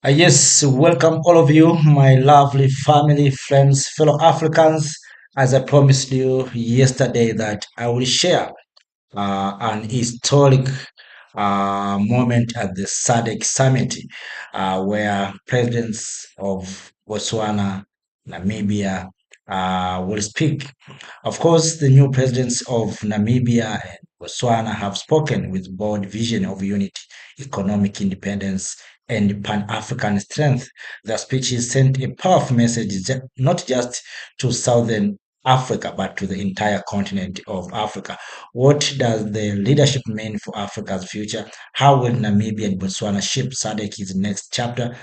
Yes, welcome all of you, my lovely family, friends, fellow Africans. As I promised you yesterday, that I will share an historic moment at the SADC Summit, where presidents of Botswana, Namibia will speak. Of course, the new presidents of Namibia and Botswana have spoken with bold vision of unity, economic independence, and Pan-African strength. Their speeches sent a powerful message, not just to Southern Africa, but to the entire continent of Africa. What does the leadership mean for Africa's future? How will Namibia and Botswana shape SADC's next chapter?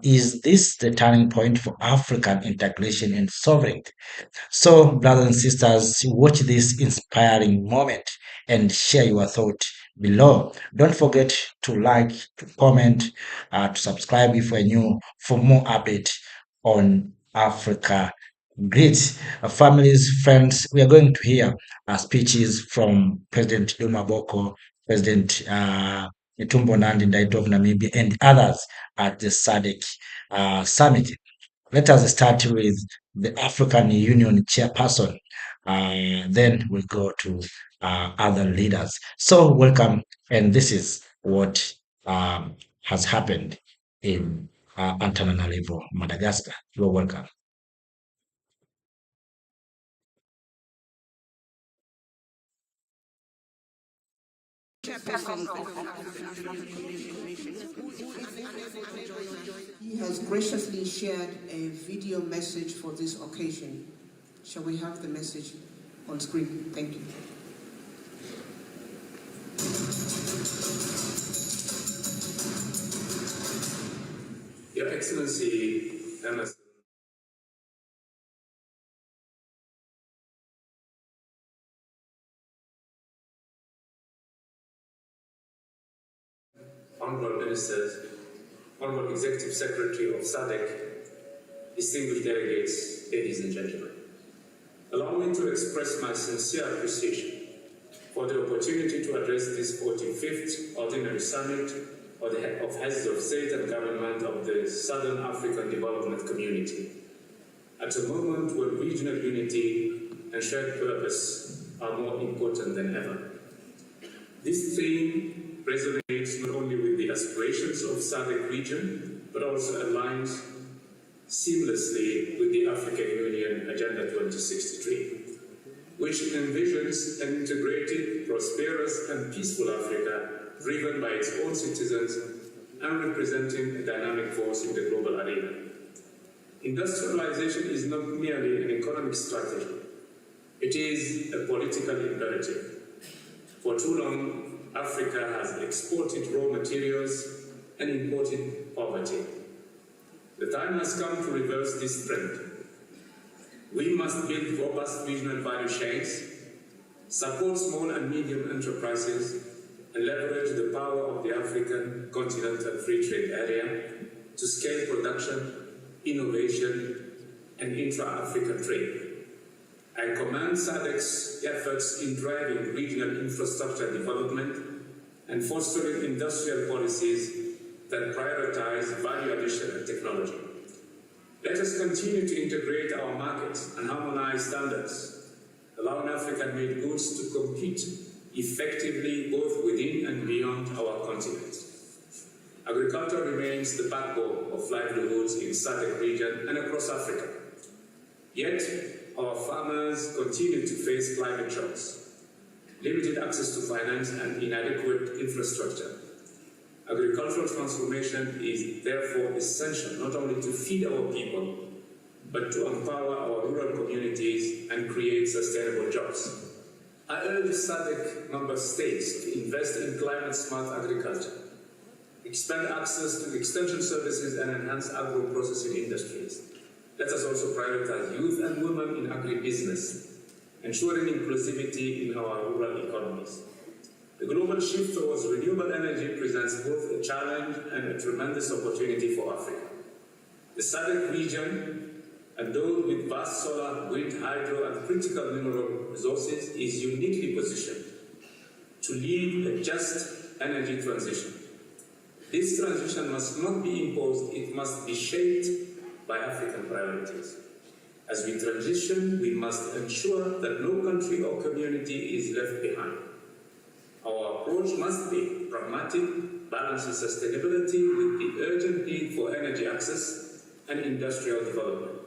Is this the turning point for African integration and sovereignty? So, brothers and sisters, watch this inspiring moment and share your thought below. Don't forget to like, to comment, to subscribe if you're new for more update on Africa. Great families, friends. We are going to hear speeches from President Duma Boko, President Netumbo Nandi Ndaitwah of Namibia, and others at the SADC summit. Let us start with the African Union chairperson. Then we'll go to other leaders. So, welcome. And this is what has happened in Antananarivo, Madagascar. You're welcome. He has graciously shared a video message for this occasion. Shall we have the message on screen? Thank you. Your Excellency, Emerson. Honorable Ministers, Honorable Executive Secretary of SADC, distinguished delegates, ladies and gentlemen. Allow me to express my sincere appreciation for the opportunity to address this 45th Ordinary Summit of Heads of State and Government of the Southern African Development Community, at a moment when regional unity and shared purpose are more important than ever. This theme resonates not only with the aspirations of SADC region, but also aligns seamlessly with the African Union Agenda 2063, which envisions an integrated, prosperous, and peaceful Africa driven by its own citizens and representing a dynamic force in the global arena. Industrialization is not merely an economic strategy, it is a political imperative. For too long, Africa has exported raw materials and imported poverty. The time has come to reverse this trend. We must build robust regional value chains, support small and medium enterprises, and leverage the power of the African Continental Free Trade Area to scale production, innovation, and intra-African trade. I commend SADC's efforts in driving regional infrastructure development and fostering industrial policies that prioritize value addition and technology. Let us continue to integrate our markets and harmonize standards, allowing African-made goods to compete effectively both within and beyond our continent. Agriculture remains the backbone of livelihoods in SADC region and across Africa. Yet, our farmers continue to face climate shocks, limited access to finance, and inadequate infrastructure. Agricultural transformation is therefore essential not only to feed our people, but to empower our rural communities and create sustainable jobs. I urge SADC member states to invest in climate-smart agriculture, expand access to extension services, and enhance agro-processing industries. Let us also prioritize youth and women in agribusiness, ensuring inclusivity in our rural economies. The global shift towards renewable energy presents both a challenge and a tremendous opportunity for Africa. The SADC region, endowed with vast solar, wind, hydro, and critical mineral resources, is uniquely positioned to lead a just energy transition. This transition must not be imposed, it must be shaped by African priorities. As we transition, we must ensure that no country or community is left behind. Our approach must be pragmatic, balancing sustainability with the urgent need for energy access and industrial development.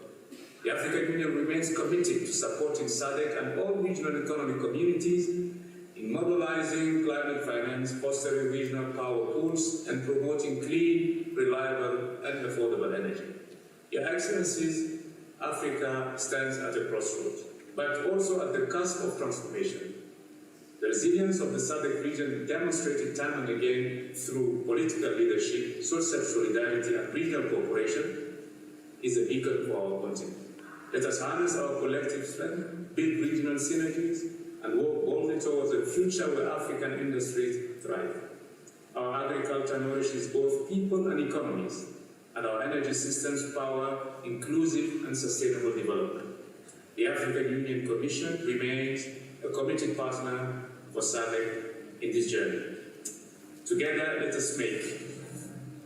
The African Union remains committed to supporting SADC and all regional economic communities in mobilizing climate finance, fostering regional power pools, and promoting clean, reliable, and affordable energy. Your Excellencies, Africa stands at a crossroads, but also at the cusp of transformation. The resilience of the SADC region demonstrated time and again through political leadership, social solidarity, and regional cooperation is a beacon for our continent. Let us harness our collective strength, build regional synergies, and work boldly towards a future where African industries thrive. Our agriculture nourishes both people and economies, and our energy systems power inclusive and sustainable development. The African Union Commission remains a committed partner for SADC in this journey. Together, let us make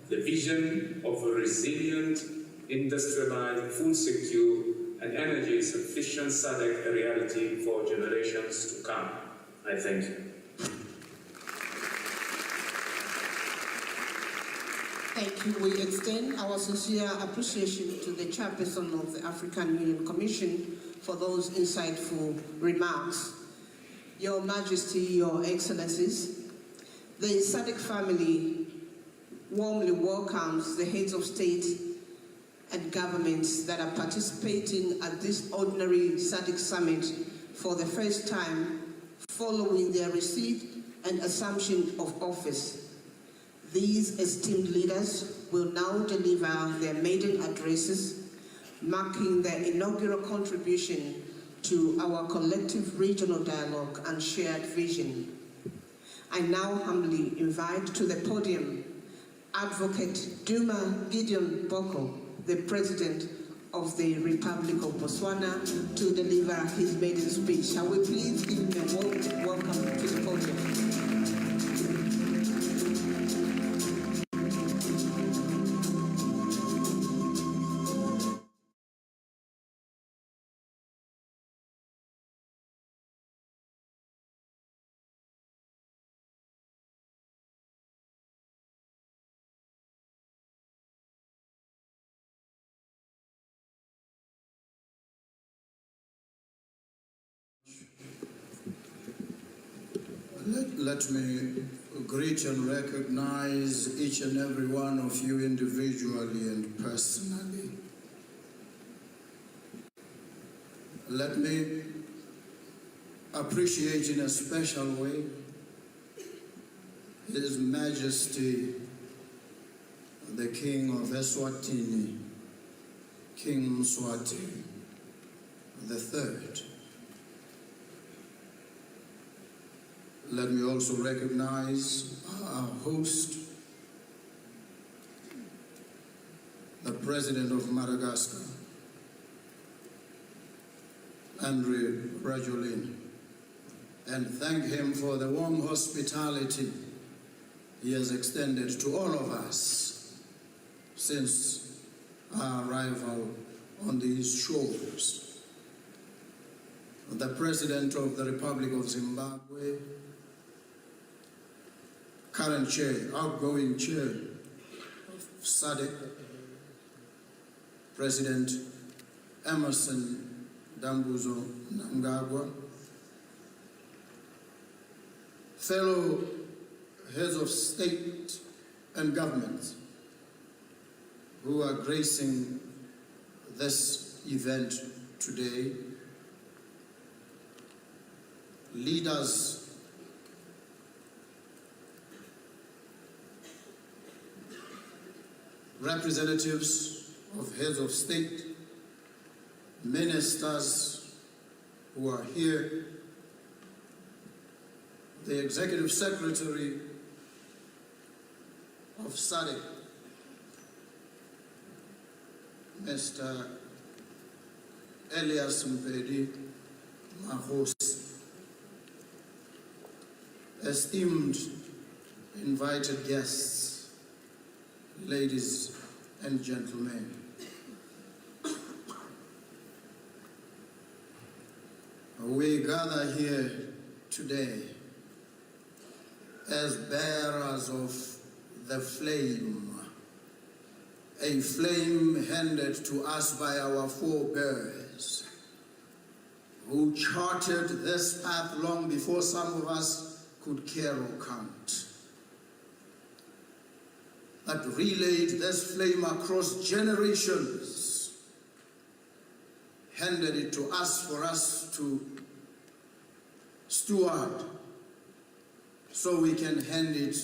the vision of a resilient, industrialized, food secure, and energy sufficient SADC a reality for generations to come. I thank you. Thank you. We extend our sincere appreciation to the chairperson of the African Union Commission for those insightful remarks. Your Majesty, Your Excellencies, the SADC family warmly welcomes the heads of state and governments that are participating at this ordinary SADC Summit for the first time following their receipt and assumption of office. These esteemed leaders will now deliver their maiden addresses, marking their inaugural contribution to our collective regional dialogue and shared vision. I now humbly invite to the podium Advocate Duma Gideon Boko, the President of the Republic of Botswana, to deliver his maiden speech. Shall we please give him a warm welcome to the podium? Let me greet and recognize each and every one of you individually and personally. Let me appreciate in a special way His Majesty, the King of Eswatini, King Mswati III. Let me also recognize our host, the President of Madagascar, Andre Rajolin, and thank him for the warm hospitality he has extended to all of us since our arrival on these shores. The President of the Republic of Zimbabwe, current chair, outgoing chair of SADC, President Emerson Dambuzo Mnangagwa, fellow heads of state and government who are gracing this event today, leaders representatives of heads of state, ministers who are here, the Executive Secretary of SADC, Mr. Elias Mpedi Mahosi, esteemed invited guests, ladies and gentlemen. We gather here today as bearers of the flame, a flame handed to us by our forebears, who charted this path long before some of us could care or count, that relayed this flame across generations, handed it to us for us to steward, so we can hand it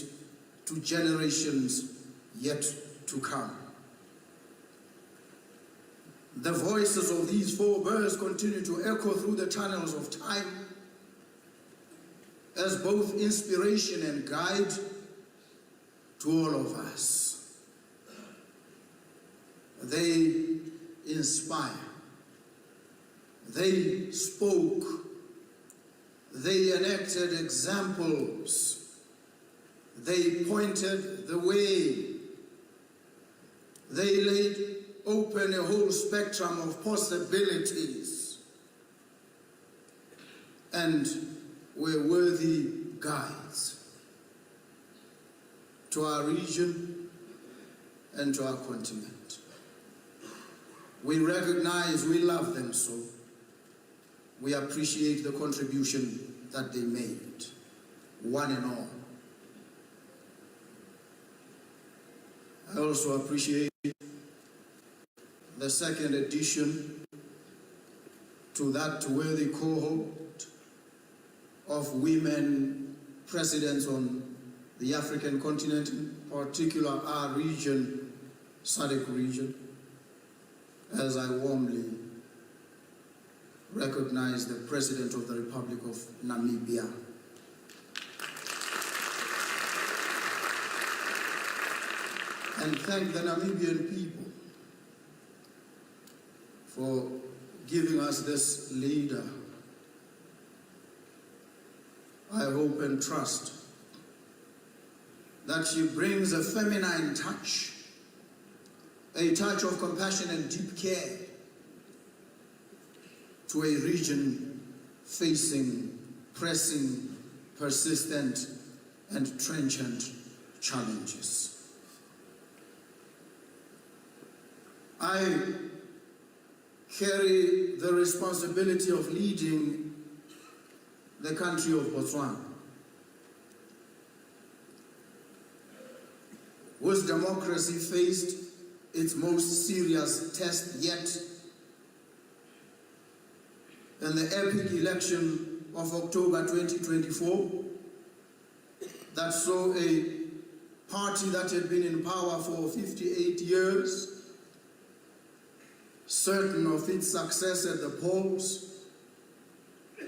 to generations yet to come. The voices of these forebears continue to echo through the tunnels of time as both inspiration and guide to all of us. They inspire, they spoke, they enacted examples, they pointed the way, they laid open a whole spectrum of possibilities, and were worthy guides to our region and to our continent. We recognize, we love them so. We appreciate the contribution that they made, one and all. I also appreciate the second addition to that worthy cohort of women presidents on the African continent, in particular our region, SADC region, as I warmly recognize the President of the Republic of Namibia. And thank the Namibian people for giving us this leader. I hope and trust that she brings a feminine touch, a touch of compassion and deep care to a region facing pressing, persistent, and trenchant challenges. I carry the responsibility of leading the country of Botswana, whose democracy faced its most serious test yet in the epic election of October 2024 that saw a party that had been in power for 58 years, certain of its success at the polls,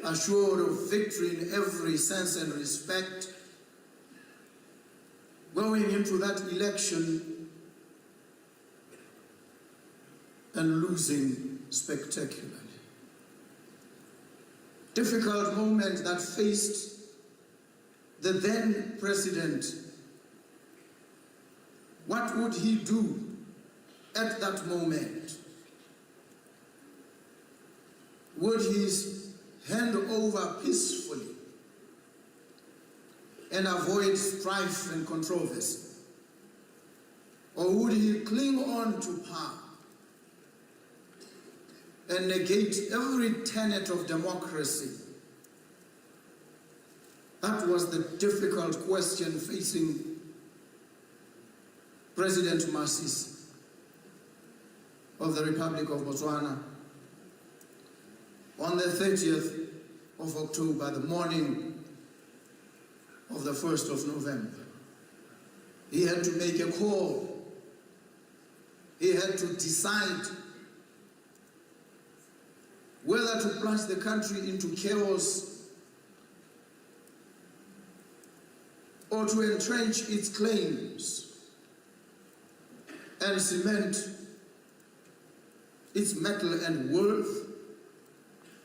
assured of victory in every sense and respect, going into that election and losing spectacularly. Difficult moment that faced the then president. What would he do at that moment? Would he hand over peacefully and avoid strife and controversy? Or would he cling on to power and negate every tenet of democracy? That was the difficult question facing President Masisi of the Republic of Botswana on the 30th of October, the morning of the 1st of November. He had to make a call. He had to decide whether to plunge the country into chaos or to entrench its claims and cement its mettle and worth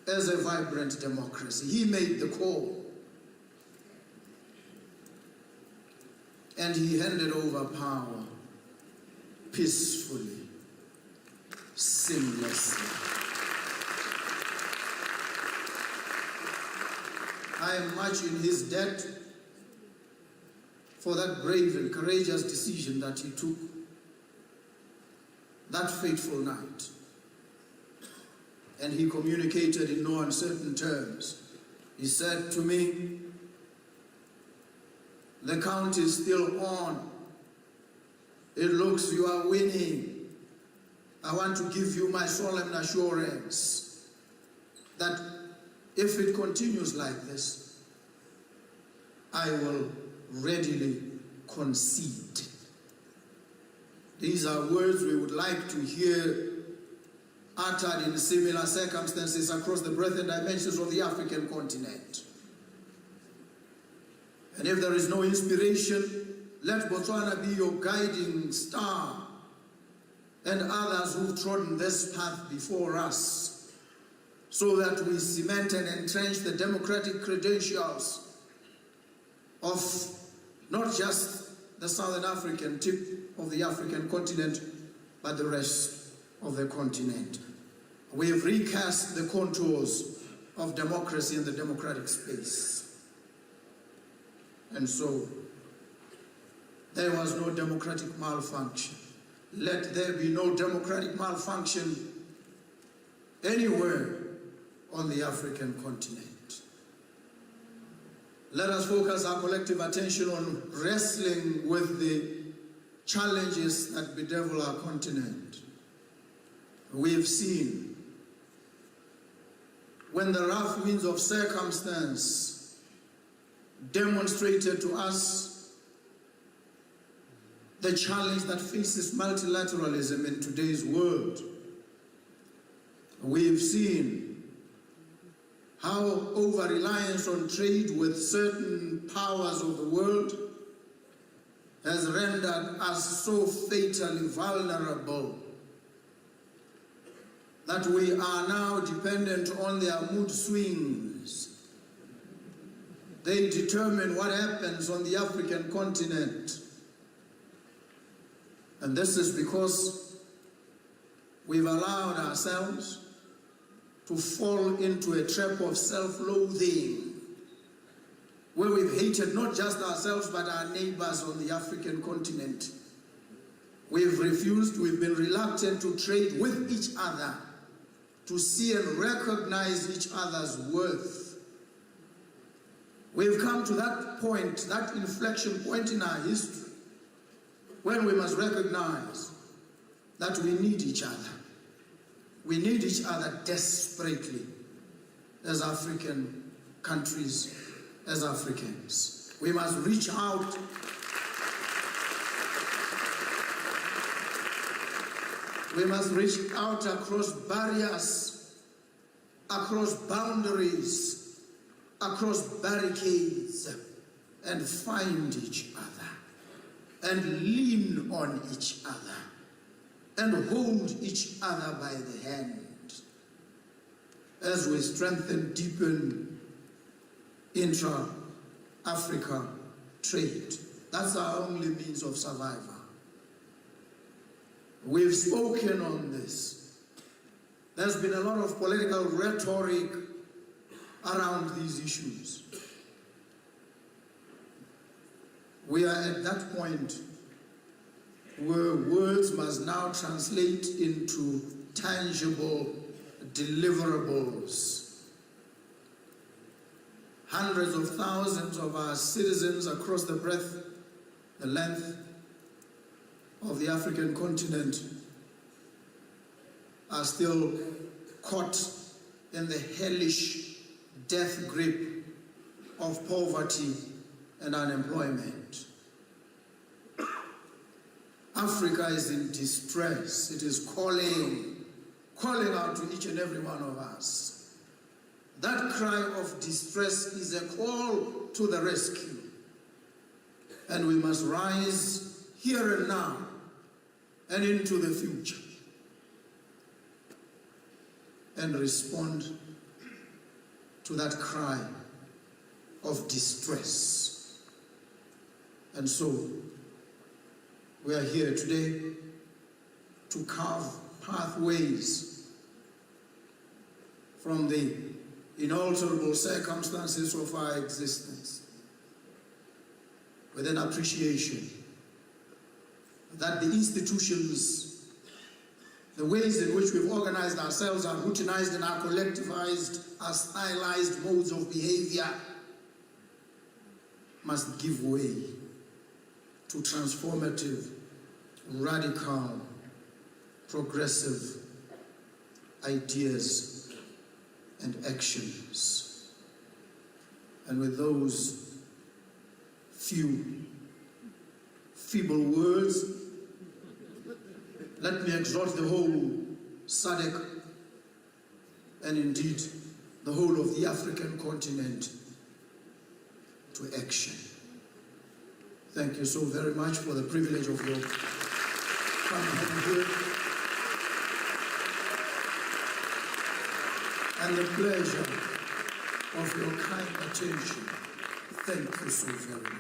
as a vibrant democracy. He made the call, and he handed over power peacefully, seamlessly. I am much in his debt for that brave and courageous decision that he took that fateful night. And he communicated in no uncertain terms. He said to me, "The count is still on. It looks you are winning. I want to give you my solemn assurance that if it continues like this, I will readily concede." These are words we would like to hear uttered in similar circumstances across the breadth and dimensions of the African continent. And if there is no inspiration, let Botswana be your guiding star, and others who've trodden this path before us, so that we cement and entrench the democratic credentials of not just the Southern African tip of the African continent, but the rest of the continent. We have recast the contours of democracy in the democratic space. And so, there was no democratic malfunction. Let there be no democratic malfunction anywhere on the African continent. Let us focus our collective attention on wrestling with the challenges that bedevil our continent. We have seen when the rough winds of circumstance demonstrated to us the challenge that faces multilateralism in today's world. We've seen how over-reliance on trade with certain powers of the world has rendered us so fatally vulnerable that we are now dependent on their mood swings. They determine what happens on the African continent. And this is because we've allowed ourselves to fall into a trap of self-loathing, where we've hated not just ourselves but our neighbors on the African continent. We've refused, we've been reluctant to trade with each other, to see and recognize each other's worth. We've come to that point, that inflection point in our history, when we must recognize that we need each other. We need each other desperately as African countries, as Africans. We must reach out across barriers, across boundaries, across barricades, and find each other, and lean on each other, and hold each other by the hand as we strengthen, deepen intra-Africa trade. That's our only means of survival. We've spoken on this. There's been a lot of political rhetoric around these issues. We are at that point where words must now translate into tangible deliverables. Hundreds of thousands of our citizens across the breadth, the length of the African continent are still caught in the hellish death grip of poverty and unemployment. Africa is in distress. It is calling out to each and every one of us. That cry of distress is a call to the rescue. And we must rise here and now and into the future and respond to that cry of distress. And so, we are here today to carve pathways from the inalterable circumstances of our existence, with an appreciation that the institutions, the ways in which we've organized ourselves, are routinized and are collectivized, are stylized modes of behavior, must give way to transformative, radical, progressive ideas and actions. And with those few feeble words, let me exhort the whole SADC and indeed the whole of the African continent to action. Thank you so very much for the privilege of your coming here and the pleasure of your kind attention. Thank you so very much.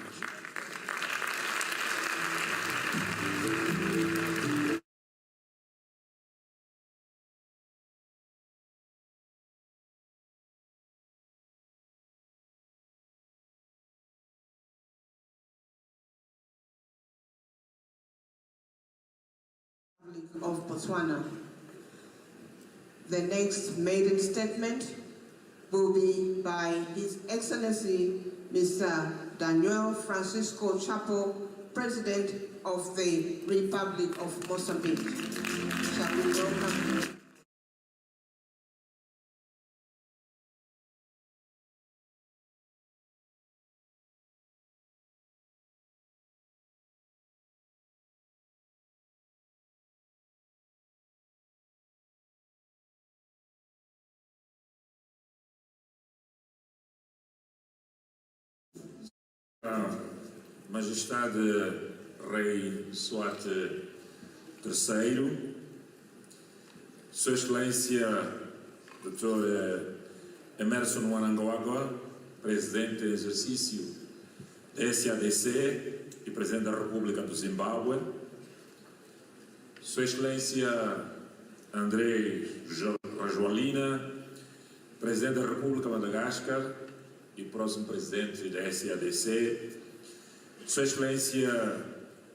Of Botswana. The next maiden statement will be by His Excellency Mr. Daniel Francisco Chapo, President of the Republic of Mozambique. Shall we welcome? Majestade Rei Swat III, Sua Excelência Dr. Emerson Mnangagwa, Presidente em exercício da SADC e Presidente da República do Zimbábue, Sua Excelência André Rajoelina, Presidente da República de Madagascar e próximo Presidente da SADC, Sua Excelência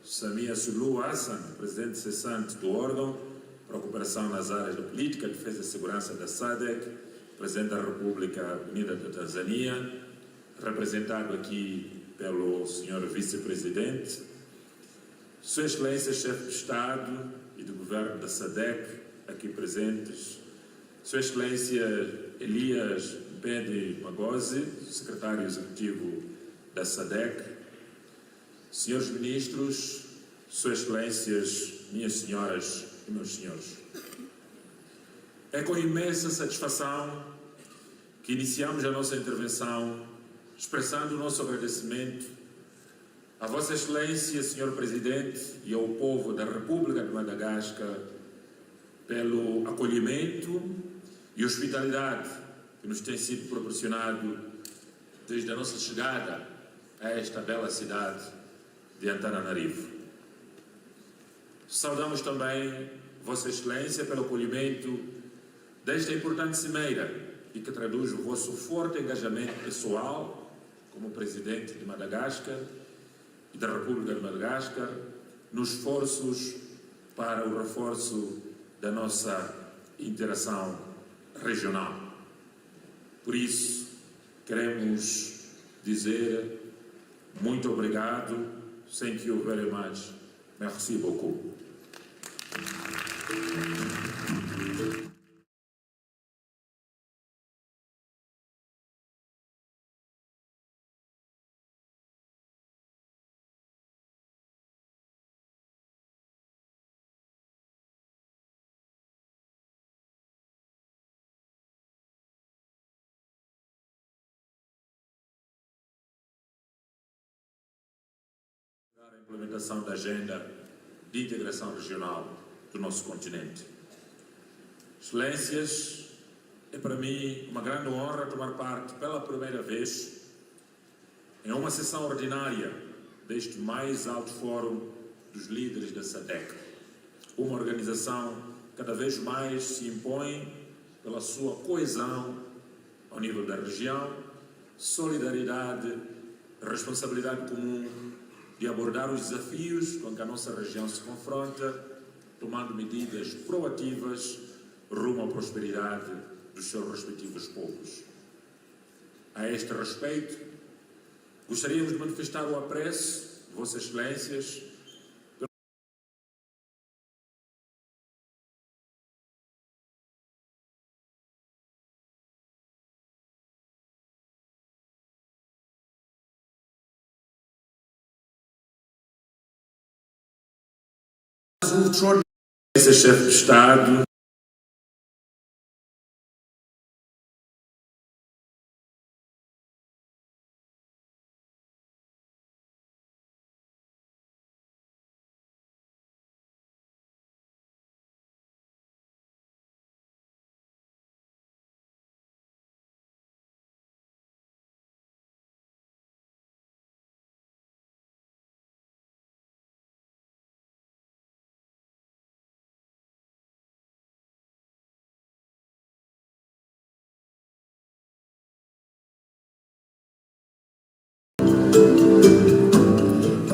Samia Suluhu Hassan, Presidente cessante do órgão para a cooperação nas áreas da política, defesa e segurança da SADC, Presidente da República Unida da Tanzânia, representado aqui pelo Sr. Vice-Presidente, Sua Excelência Chefe de Estado e de Governo da SADC, aqui presentes, Sua Excelência Elias Mpedi Magosi, Secretário Executivo da SADC, Senhores Ministros, Suas Excelências, minhas senhoras e meus senhores. É com imensa satisfação que iniciamos a nossa intervenção expressando o nosso agradecimento a Vossa Excelência, Senhor Presidente, e ao povo da República de Madagascar pelo acolhimento e hospitalidade que nos tem sido proporcionado desde a nossa chegada a esta bela cidade de Antananarivo. Saudamos também Vossa Excelência pelo acolhimento desta importante cimeira e que traduz o vosso forte engajamento pessoal como Presidente de Madagascar e da República de Madagascar nos esforços para o reforço da nossa interação regional. Por isso, queremos dizer muito obrigado. Thank you very much. Merci beaucoup. A implementação da agenda de integração regional do nosso continente. Excelências, é para mim uma grande honra tomar parte pela primeira vez em uma sessão ordinária deste mais alto fórum dos líderes da SADC. uma organização que cada vez mais se impõe pela sua coesão ao nível da região, solidariedade, responsabilidade comum de abordar os desafios com que a nossa região se confronta, tomando medidas proativas rumo à prosperidade dos seus respectivos povos. A este respeito, gostaríamos de manifestar o apreço de Vossas Excelências chefe de Estado,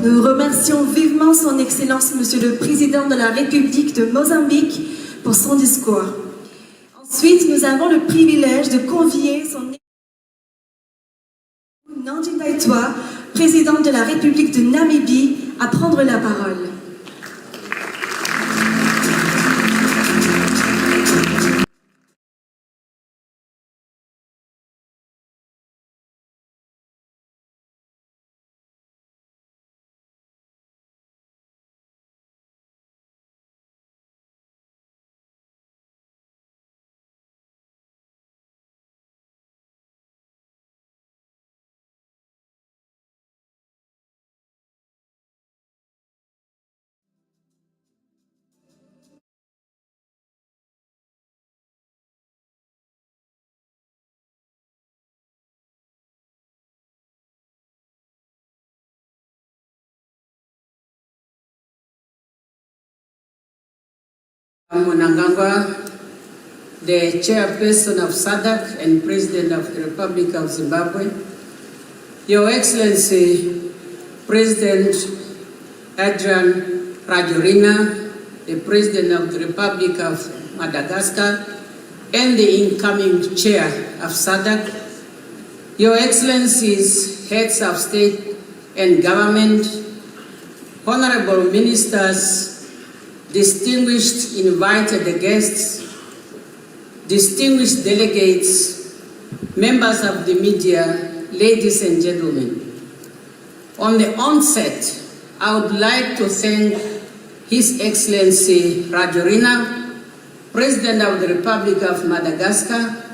Nous remercions vivement son Excellence, Monsieur le Président de la République de Mozambique, pour son discours. Ensuite, nous avons le privilège de convier son Nandi Ndaitwah, Président de la République de Namibie, à prendre la parole. Mnangagwa, the chairperson of SADC and President of the Republic of Zimbabwe, Your Excellency, President Adrian Rajoelina, the President of the Republic of Madagascar, and the incoming chair of SADC, Your Excellencies, heads of state and government, honorable ministers, distinguished invited guests, distinguished delegates, members of the media, ladies and gentlemen. On the onset, I would like to thank His Excellency Rajoelina, President of the Republic of Madagascar,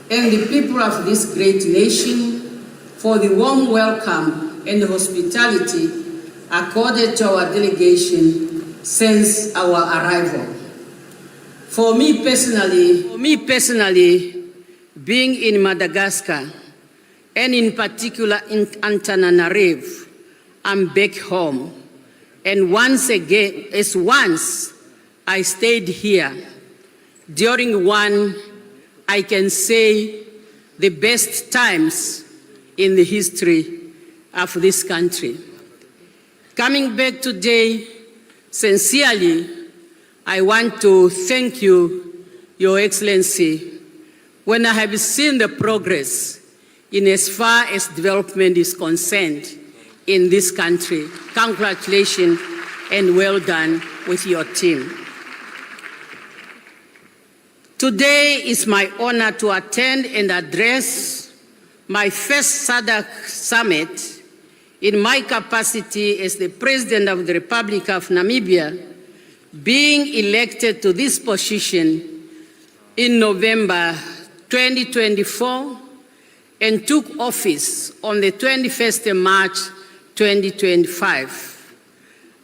and the people of this great nation for the warm welcome and hospitality accorded to our delegation since our arrival. For me personally, being in Madagascar, and in particular in Antananarivo, I'm back home. And once I stayed here during one, I can say, the best times in the history of this country. Coming back today, sincerely, I want to thank you, Your Excellency, when I have seen the progress in as far as development is concerned in this country. Congratulations and well done with your team. Today is my honor to attend and address my first SADC Summit in my capacity as the President of the Republic of Namibia, being elected to this position in November 2024 and took office on the 21st of March 2025.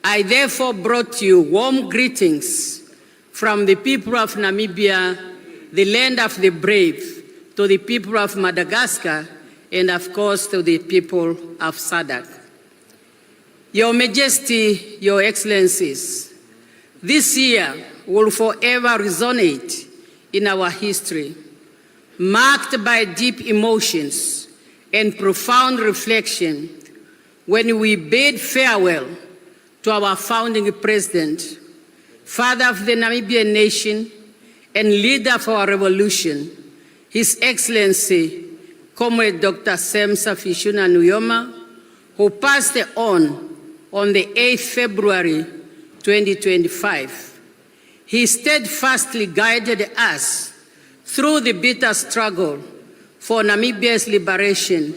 I therefore brought you warm greetings from the people of Namibia, the land of the brave, to the people of Madagascar, and of course to the people of SADC. Your Majesty, Your Excellencies, This year will forever resonate in our history, marked by deep emotions and profound reflection when we bid farewell to our founding president, father of the Namibian nation and leader of our revolution, His Excellency, Comrade Dr. Sam Safishuna Nujoma, who passed on the 8th February 2025. He steadfastly guided us through the bitter struggle for Namibia's liberation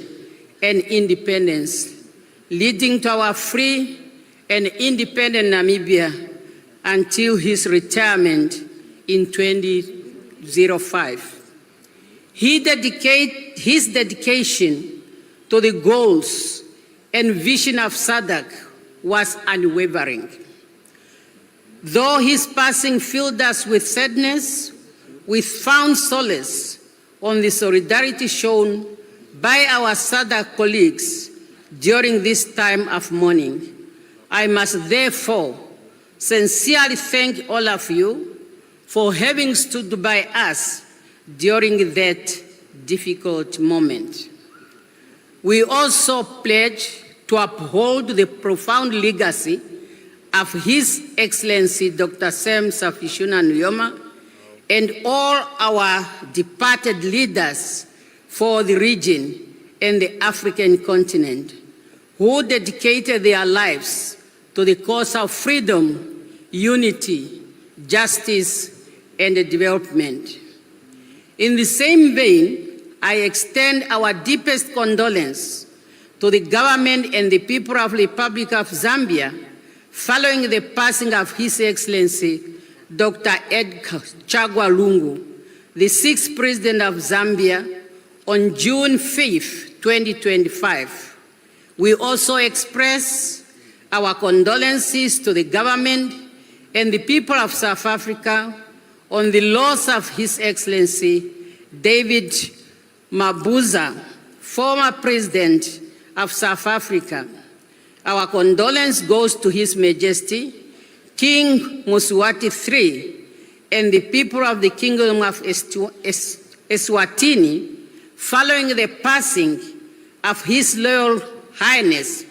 and independence, leading to our free and independent Namibia until his retirement in 2005. His dedication to the goals and vision of SADC was unwavering. Though his passing filled us with sadness, we found solace on the solidarity shown by our SADC colleagues during this time of mourning. I must therefore sincerely thank all of you for having stood by us during that difficult moment. We also pledge to uphold the profound legacy of His Excellency Dr. Sam Safishuna Nujoma and all our departed leaders for the region and the African continent, who dedicated their lives to the cause of freedom, unity, justice, and development. In the same vein, I extend our deepest condolence to the government and the people of the Republic of Zambia following the passing of His Excellency Dr. Edgar Chagwa Lungu, the 6th President of Zambia, on June 5, 2025. We also express our condolences to the government and the people of South Africa on the loss of His Excellency David Mabuza, former President of South Africa. Our condolence goes to His Majesty, King Moswati III, and the people of the Kingdom of Eswatini, following the passing of His Royal Highness,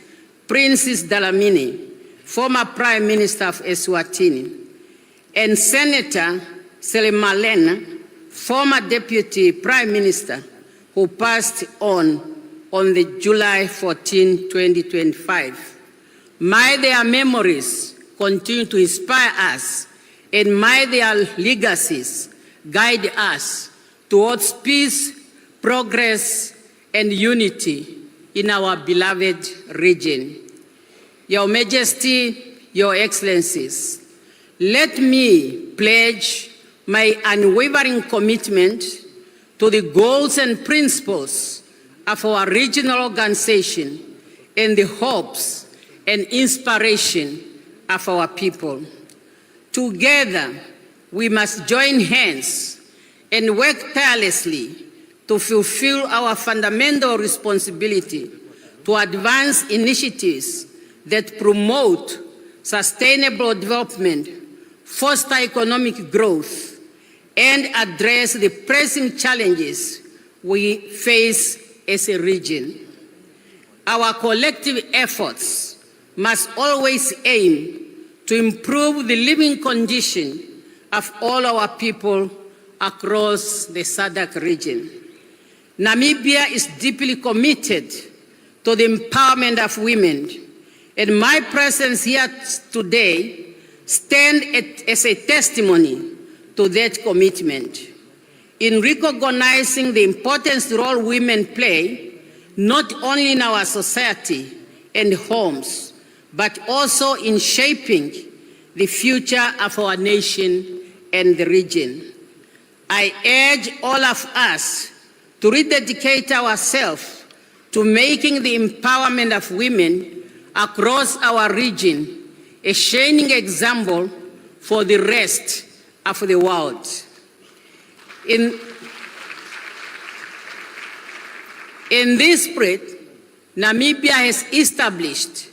Princess Dlamini, former Prime Minister of Eswatini, and Senator Selemalena, former Deputy Prime Minister, who passed on the July 14, 2025. May their memories continue to inspire us, and may their legacies guide us towards peace, progress, and unity in our beloved region. Your Majesty, Your Excellencies, let me pledge my unwavering commitment to the goals and principles of our regional organization and the hopes and inspiration of our people. Together, we must join hands and work tirelessly to fulfill our fundamental responsibility to advance initiatives that promote sustainable development, foster economic growth, and address the pressing challenges we face as a region. Our collective efforts must always aim to improve the living condition of all our people across the SADC region. Namibia is deeply committed to the empowerment of women, and my presence here today stands as a testimony to that commitment. In recognizing the important role women play, not only in our society and homes, but also in shaping the future of our nation and the region. I urge all of us to rededicate ourselves to making the empowerment of women across our region a shining example for the rest of the world. In this spirit, Namibia has established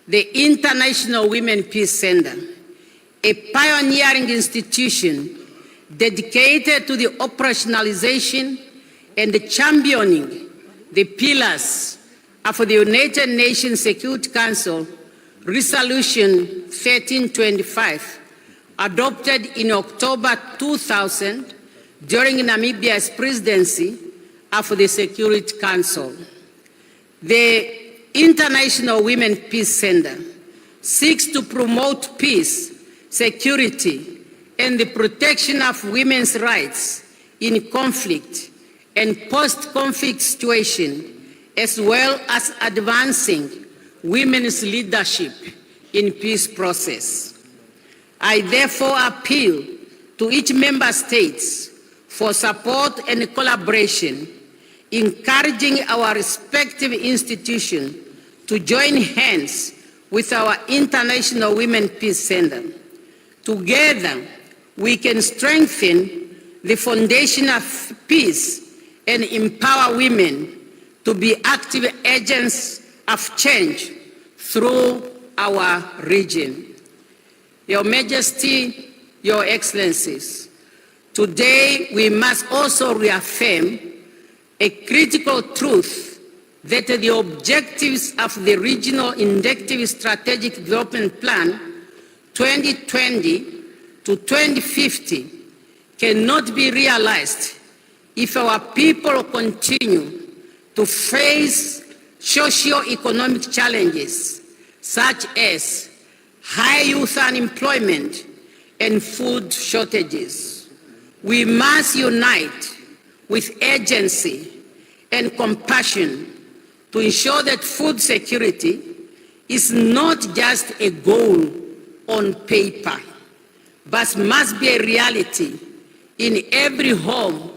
the International Women Peace Center, a pioneering institution dedicated to the operationalization and championing the pillars of the United Nations Security Council Resolution 1325, adopted in October 2000 during Namibia's presidency of the Security Council. The International Women Peace Center seeks to promote peace, security, and the protection of women's rights in conflict and post-conflict situations, as well as advancing women's leadership in peace process. I therefore appeal to each member state for support and collaboration, encouraging our respective institutions to join hands with our International Women Peace Center. Together, we can strengthen the foundation of peace and empower women to be active agents of change through our region. Your Majesty, Your Excellencies, today we must also reaffirm a critical truth that the objectives of the Regional Indicative Strategic Development Plan 2020 to 2050 cannot be realized if our people continue to face socio-economic challenges such as high youth unemployment and food shortages. We must unite with urgency and compassion to ensure that food security is not just a goal on paper, but must be a reality in every home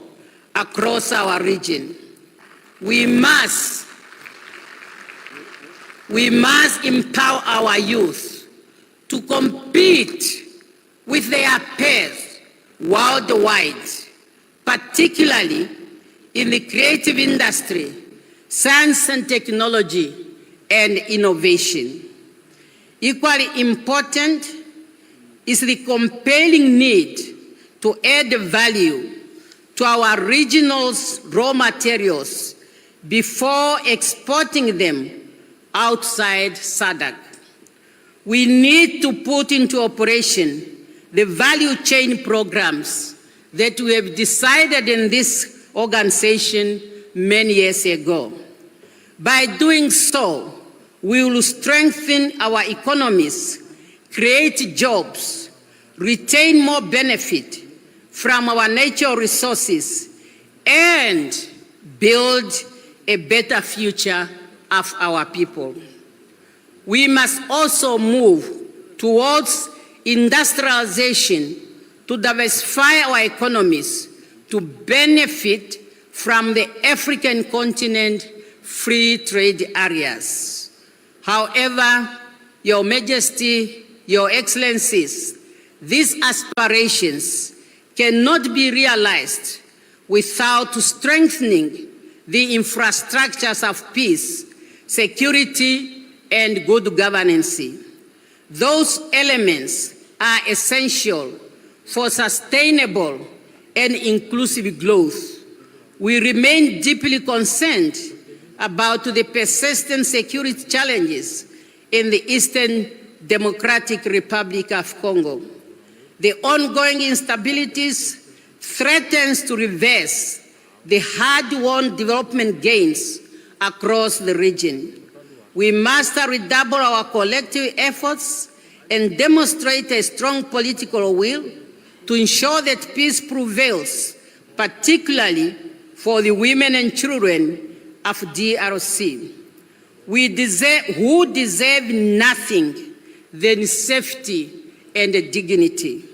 across our region. We must empower our youth to compete with their peers worldwide, particularly in the creative industry, science and technology, and innovation. Equally important is the compelling need to add value to our regional's raw materials before exporting them outside SADC. We need to put into operation the value chain programs that we have decided in this organization many years ago. By doing so, we will strengthen our economies, create jobs, retain more benefit from our natural resources, and build a better future of our people. We must also move towards industrialization to diversify our economies to benefit from the African continent free trade areas. However, Your Majesty, Your Excellencies, these aspirations cannot be realized without strengthening the infrastructures of peace, security, and good governance. Those elements are essential for sustainable and inclusive growth. We remain deeply concerned about the persistent security challenges in the Eastern Democratic Republic of Congo. The ongoing instabilities threatens to reverse the hard-won development gains across the region. We must redouble our collective efforts and demonstrate a strong political will to ensure that peace prevails, particularly for the women and children of DRC. Who deserve nothing than safety and dignity.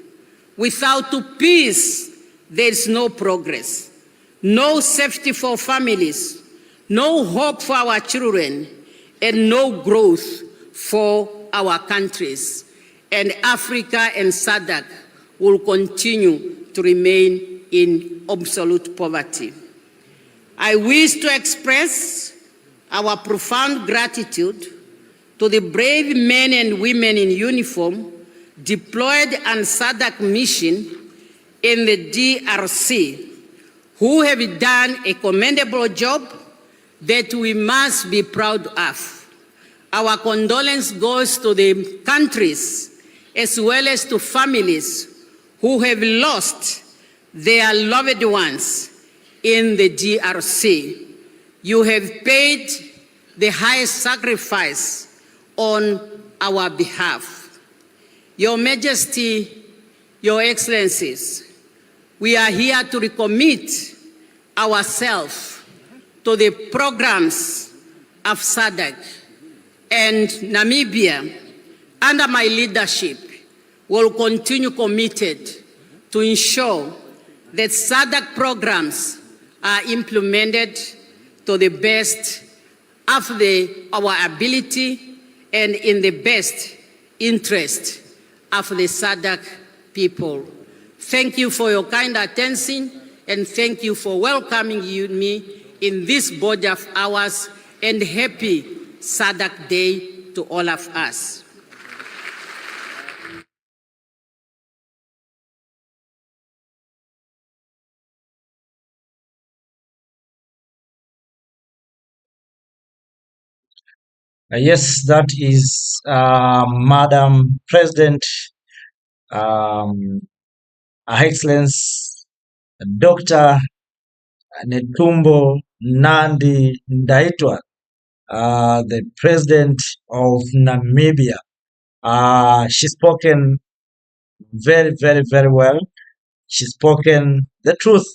Without peace, there is no progress, no safety for families, no hope for our children, and no growth for our countries. And Africa and SADC will continue to remain in absolute poverty. I wish to express our profound gratitude to the brave men and women in uniform deployed on SADC mission in the DRC, who have done a commendable job that we must be proud of. Our condolence goes to the countries as well as to families who have lost their loved ones in the DRC. You have paid the highest sacrifice on our behalf. Your Majesty, Your Excellencies, we are here to recommit ourselves to the programs of SADC, and Namibia, under my leadership, will continue committed to ensure that SADC programs are implemented to the best of our ability and in the best interest of the SADC people. Thank you for your kind attention, and thank you for welcoming me in this body of ours, and happy SADC Day to all of us. Yes, that is Madam President, Her Excellency Dr. Netumbo Nandi Ndaitwah, the President of Namibia. She's spoken very, very, very well. She's spoken the truth.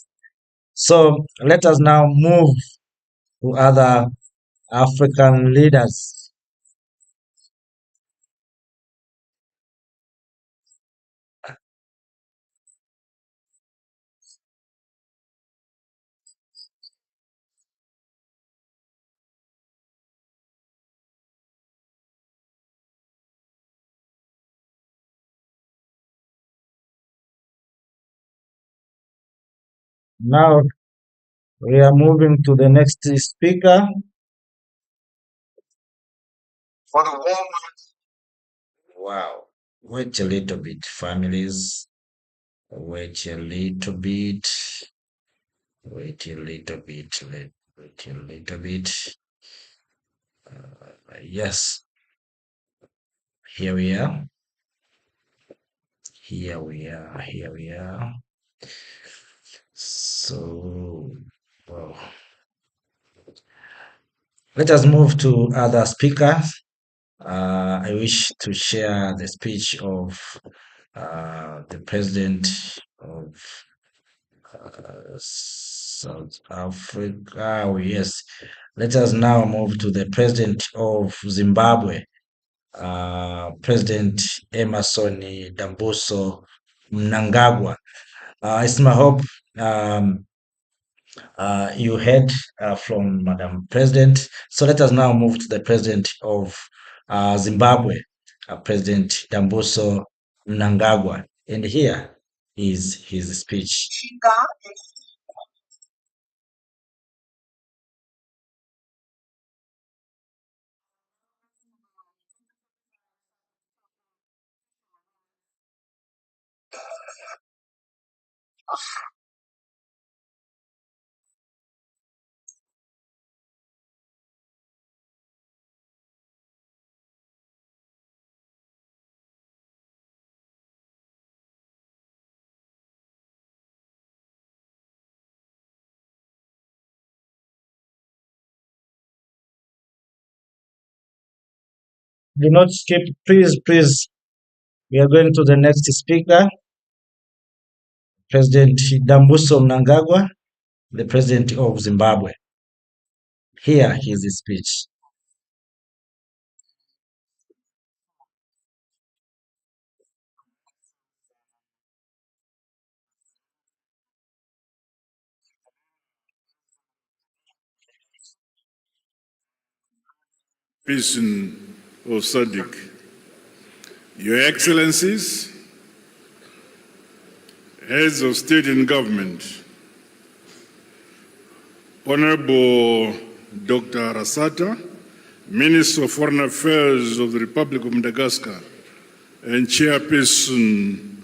So let us now move to other African leaders. Now we are moving to the next speaker. Wow. Wait a little bit, families. Wait a little bit. Wait a little bit. Wait a little bit. Yes. Here we are. Here we are. Here we are. So, well, let us move to other speakers. I wish to share the speech of the President of South Africa. Oh, yes. Let us now move to the President of Zimbabwe, President Emerson Dambuso Mnangagwa. It's my hope you heard from Madam President. So let us now move to the President of Zimbabwe, President Dambuso Mnangagwa. And here is his speech. Do not skip, please, please. We are going to the next speaker, President Dambuso Mnangagwa, the President of Zimbabwe. Here is his speech. Vision of SADC, Your Excellencies, Heads of State and Government, Honorable Dr. Arasata, Minister of Foreign Affairs of the Republic of Madagascar, and Chairperson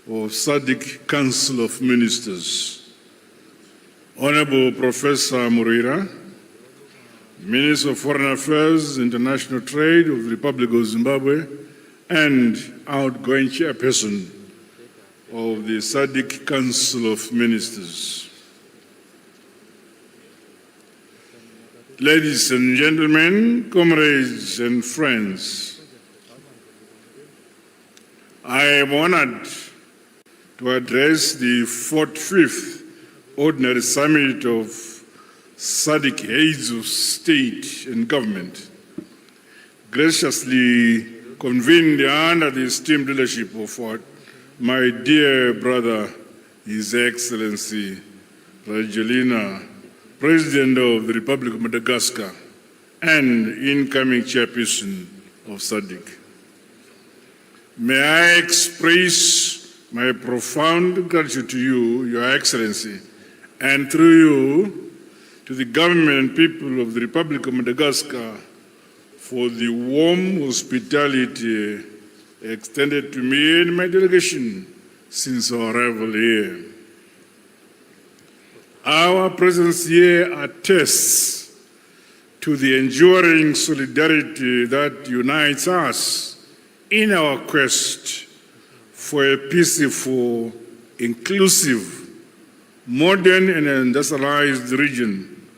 of SADC Council of Ministers, Honorable Professor Murira, Minister of Foreign Affairs, International Trade of the Republic of Zimbabwe, and outgoing Chairperson of the SADC Council of Ministers. Ladies and gentlemen, comrades and friends, I am honored to address the 45th Ordinary Summit of SADC Heads of State and Government, graciously convened under the esteemed leadership of my dear brother, His Excellency Rajoelina, President of the Republic of Madagascar and incoming Chairperson of SADC. May I express my profound gratitude to you, Your Excellency, and through you to the government and people of the Republic of Madagascar for the warm hospitality extended to me and my delegation since our arrival here. Our presence here attests to the enduring solidarity that unites us in our quest for a peaceful, inclusive, modern and industrialized region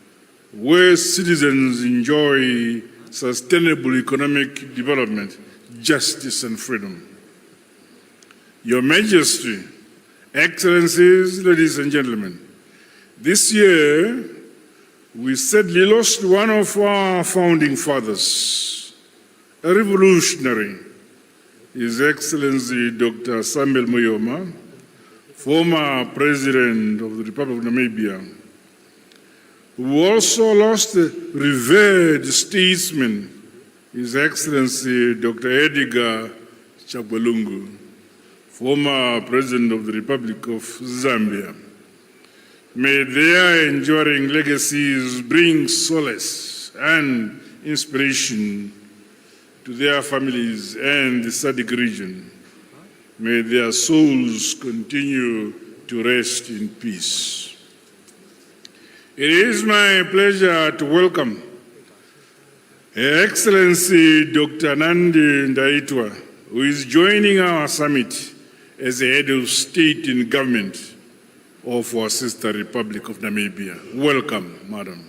where citizens enjoy sustainable economic development, justice and freedom. Your Majesty, Excellencies, ladies and gentlemen, this year we sadly lost one of our founding fathers, a revolutionary, His Excellency Dr. Samuel Muyoma, former President of the Republic of Namibia, who also lost a revered statesman, His Excellency Dr. Edgar Chagwalungu, former President of the Republic of Zambia. May their enduring legacies bring solace and inspiration to their families and the SADC region. May their souls continue to rest in peace. It is my pleasure to welcome Her Excellency Dr. Nandi Ndaitwah, who is joining our summit as the head of state and government of our sister Republic of Namibia. Welcome, Madam.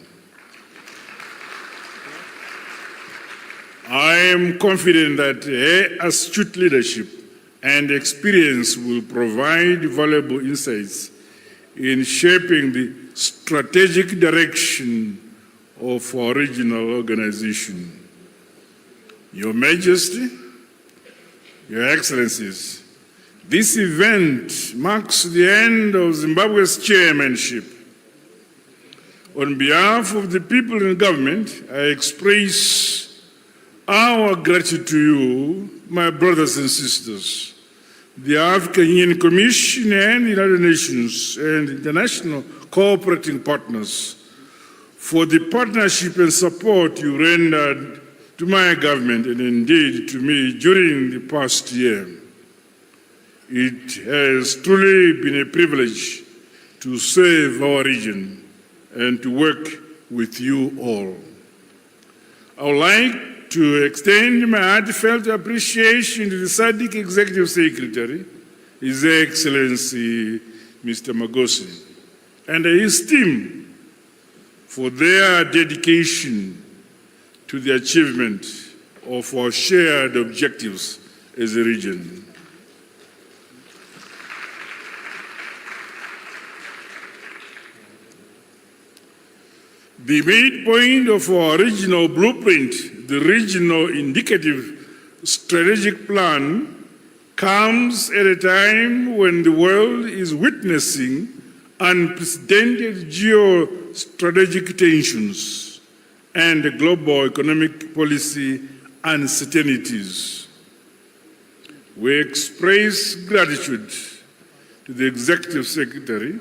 I am confident that her astute leadership and experience will provide valuable insights in shaping the strategic direction of our regional organization. Your Majesty, Your Excellencies, this event marks the end of Zimbabwe's chairmanship. On behalf of the people and government, I express our gratitude to you, my brothers and sisters, the African Union Commission and the United Nations and international cooperating partners for the partnership and support you rendered to my government and indeed to me during the past year. It has truly been a privilege to serve our region and to work with you all. I would like to extend my heartfelt appreciation to the SADC Executive Secretary, His Excellency Mr. Magosi, and his team for their dedication to the achievement of our shared objectives as a region. The midpoint of our regional blueprint, the Regional Indicative Strategic Plan, comes at a time when the world is witnessing unprecedented geostrategic tensions and global economic policy uncertainties. We express gratitude to the Executive Secretary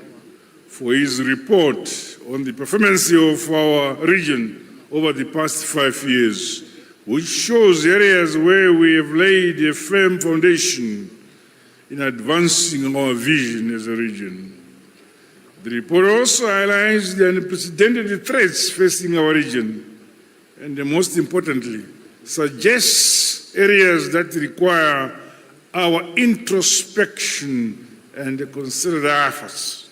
for his report on the performance of our region over the past 5 years, which shows areas where we have laid a firm foundation in advancing our vision as a region. The report also highlights the unprecedented threats facing our region, and most importantly, suggests areas that require our introspection and considered efforts.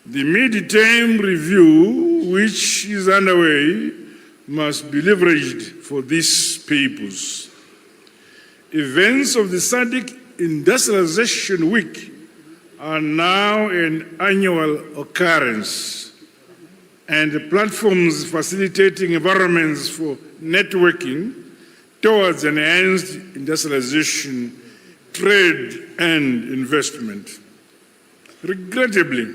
The mid-term review, which is underway, must be leveraged for this purpose. Events of the SADC Industrialization Week are now an annual occurrence, and platforms facilitating environments for networking towards enhanced industrialization, trade, and investment. Regrettably,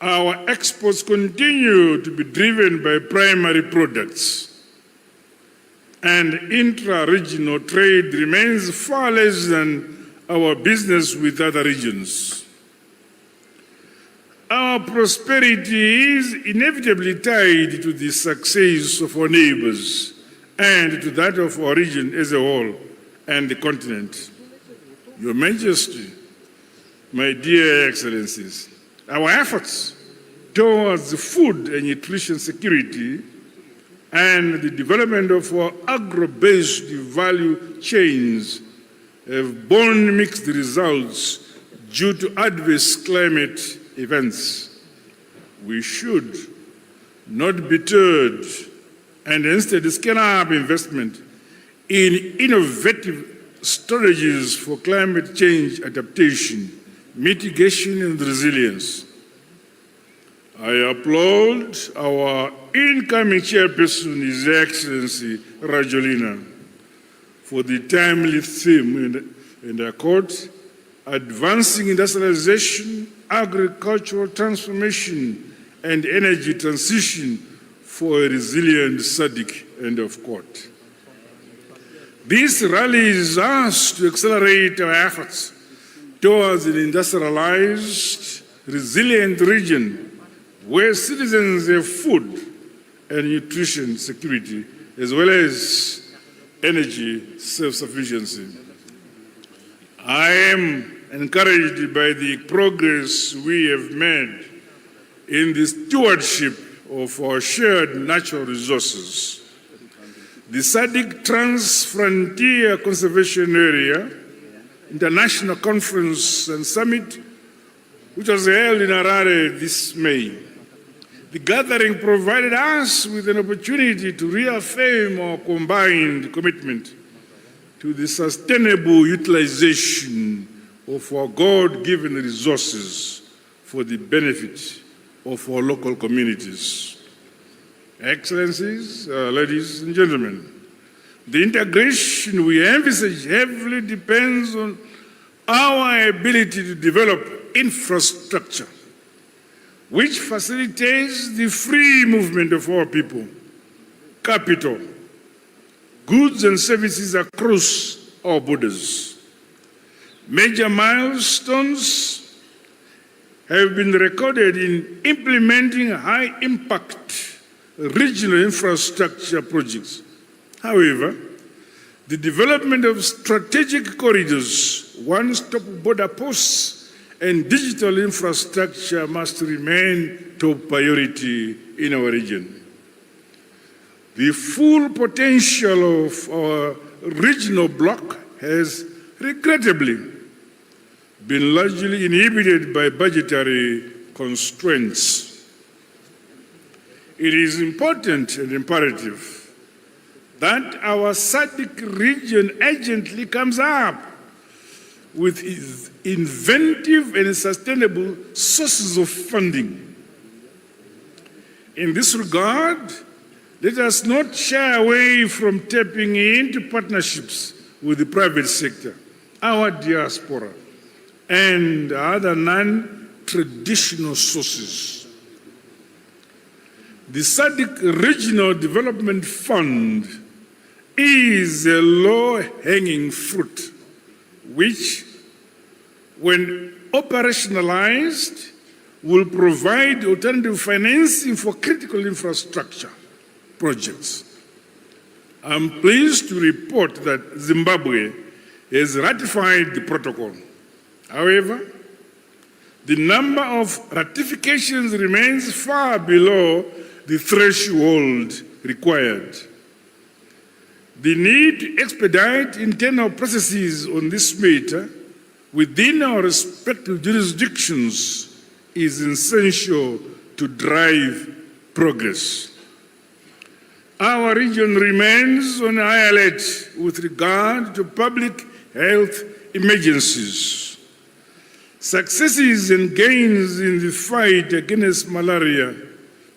our exports continue to be driven by primary products, and intra-regional trade remains far less than our business with other regions. Our prosperity is inevitably tied to the success of our neighbors and to that of our region as a whole and the continent. Your Majesty, my dear Excellencies, our efforts towards food and nutrition security and the development of our agro-based value chains have borne mixed results due to adverse climate events. We should not be deterred and instead scale up investment in innovative strategies for climate change adaptation, mitigation, and resilience. I applaud our incoming chairperson, His Excellency Rajolina, for the timely theme in the court, advancing industrialization, agricultural transformation, and energy transition for a resilient SADC, end of quote. This rallies us to accelerate our efforts towards an industrialized, resilient region where citizens have food and nutrition security, as well as energy self-sufficiency. I am encouraged by the progress we have made in the stewardship of our shared natural resources. The SADC Trans-Frontier Conservation Area International Conference and Summit, which was held in Harare this May. The gathering provided us with an opportunity to reaffirm our combined commitment to the sustainable utilization of our God-given resources for the benefit of our local communities. Excellencies, ladies and gentlemen, the integration we envisage heavily depends on our ability to develop infrastructure which facilitates the free movement of our people, capital, goods and services across our borders. Major milestones have been recorded in implementing high-impact regional infrastructure projects. However, the development of strategic corridors, one-stop border posts, and digital infrastructure must remain top priority in our region. The full potential of our regional bloc has regrettably been largely inhibited by budgetary constraints. It is important and imperative that our SADC region urgently comes up with inventive and sustainable sources of funding. In this regard, let us not shy away from tapping into partnerships with the private sector, our diaspora, and other non-traditional sources. The SADC Regional Development Fund is a low-hanging fruit which, when operationalized, will provide alternative financing for critical infrastructure projects. I'm pleased to report that Zimbabwe has ratified the protocol. However, the number of ratifications remains far below the threshold required. The need to expedite internal processes on this matter within our respective jurisdictions is essential to drive progress. Our region remains on high alert with regard to public health emergencies. Successes and gains in the fight against malaria,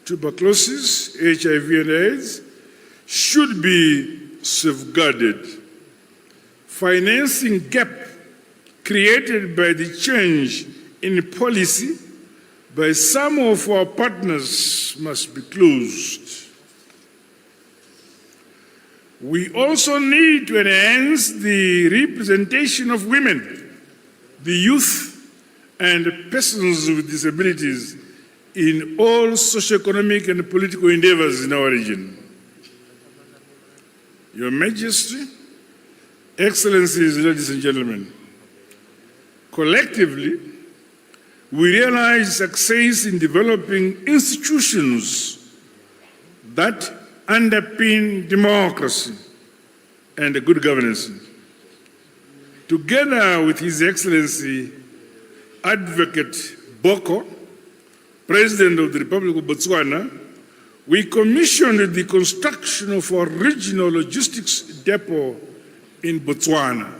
tuberculosis, HIV and AIDS should be safeguarded. Financing gap created by the change in policy by some of our partners must be closed. We also need to enhance the representation of women, the youth, and persons with disabilities in all socioeconomic and political endeavors in our region. Your Majesty, Excellencies, ladies and gentlemen, collectively, we realize success in developing institutions that underpin democracy and good governance. Together with His Excellency, Advocate Boko, President of the Republic of Botswana, we commissioned the construction of a regional logistics depot in Botswana.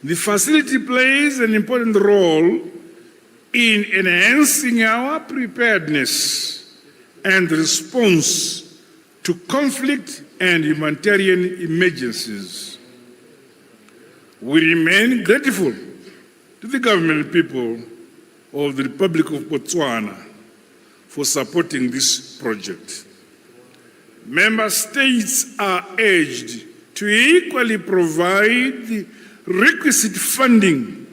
The facility plays an important role in enhancing our preparedness and response to conflict and humanitarian emergencies. We remain grateful to the government and people of the Republic of Botswana for supporting this project. Member states are urged to equally provide the requisite funding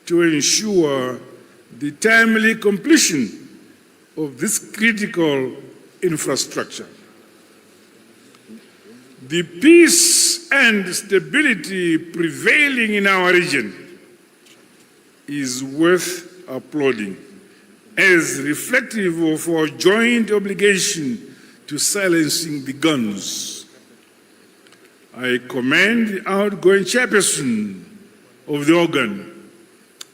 to ensure the timely completion of this critical infrastructure. The peace and stability prevailing in our region is worth applauding, as reflective of our joint obligation to silencing the guns. I commend the outgoing chairperson of the organ,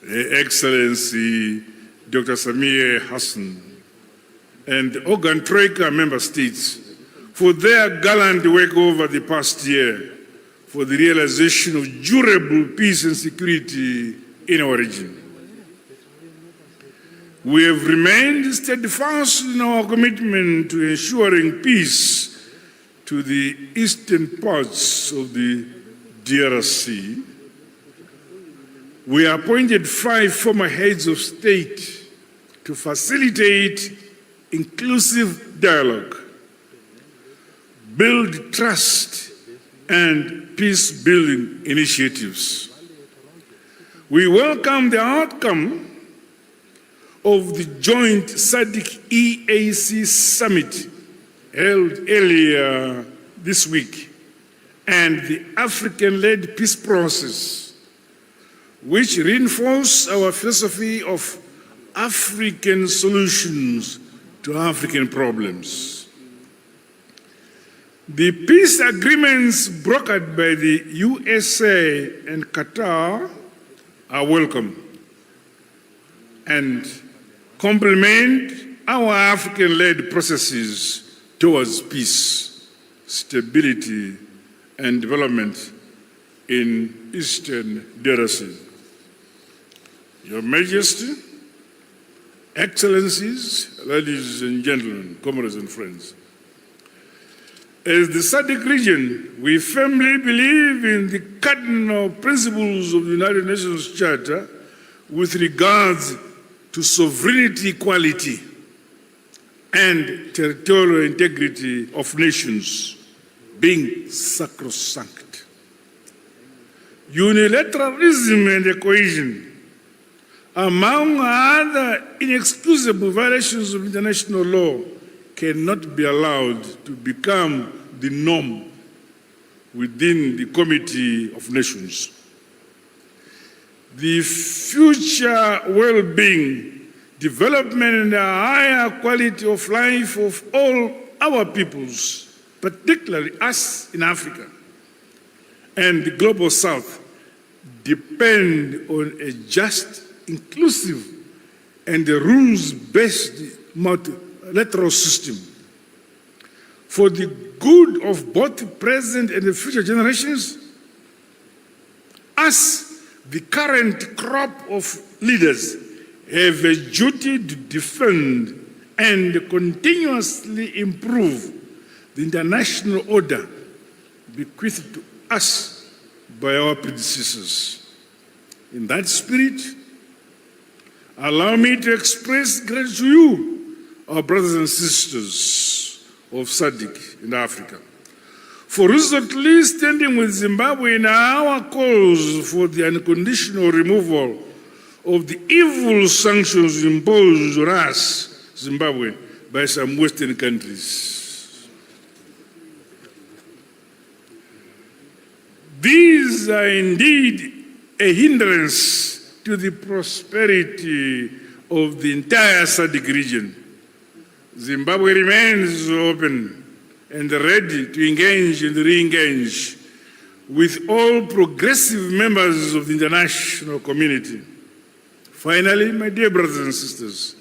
Her Excellency Dr. Samir Hassan, and the organ Troika member states for their gallant work over the past year for the realization of durable peace and security in our region. We have remained steadfast in our commitment to ensuring peace to the eastern parts of the DRC. We appointed 5 former heads of state to facilitate inclusive dialogue, build trust, and peace-building initiatives. We welcome the outcome of the joint SADC EAC Summit held earlier this week and the African-led peace process, which reinforce our philosophy of African solutions to African problems. The peace agreements brokered by the USA and Qatar are welcome and complement our African-led processes towards peace, stability, and development in Eastern DRC. Your Majesty, Excellencies, ladies and gentlemen, comrades and friends, as the SADC region, we firmly believe in the cardinal principles of the United Nations Charter with regards to sovereignty, equality, and territorial integrity of nations being sacrosanct. Unilateralism and cohesion, among other inexcusable violations of international law, cannot be allowed to become the norm within the Committee of Nations. The future well-being, development, and a higher quality of life of all our peoples, particularly us in Africa and the global South, depend on a just, inclusive, and a rules-based multilateral system. For the good of both present and the future generations, us, the current crop of leaders, have a duty to defend and continuously improve the international order bequeathed to us by our predecessors. In that spirit, allow me to express gratitude to you, our brothers and sisters of SADC in Africa, for recently standing with Zimbabwe in our calls for the unconditional removal of the evil sanctions imposed on us, Zimbabwe, by some Western countries. These are indeed a hindrance to the prosperity of the entire SADC region. Zimbabwe remains open and ready to engage and re-engage with all progressive members of the international community. Finally, my dear brothers and sisters,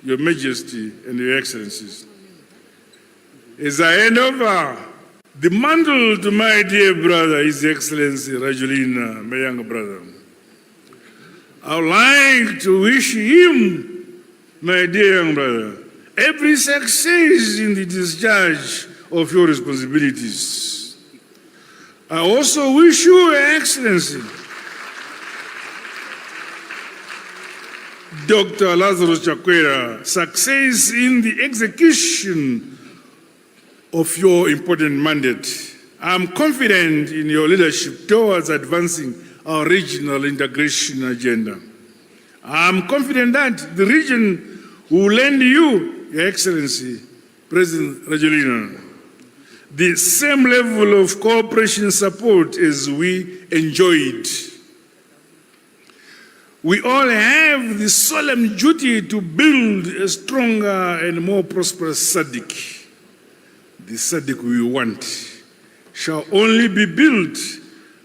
Your Majesty and Your Excellencies, as I hand over the mantle to my dear brother, His Excellency Rajulina, my younger brother, I would like to wish him, my dear young brother, every success in the discharge of your responsibilities. I also wish you, Your Excellency, Dr. Lazarus Chakwera, success in the execution of your important mandate. I'm confident in your leadership towards advancing our regional integration agenda. I'm confident that the region will lend you, Your Excellency, President Rajulina, the same level of cooperation support as we enjoyed. We all have the solemn duty to build a stronger and more prosperous SADC. The SADC we want shall only be built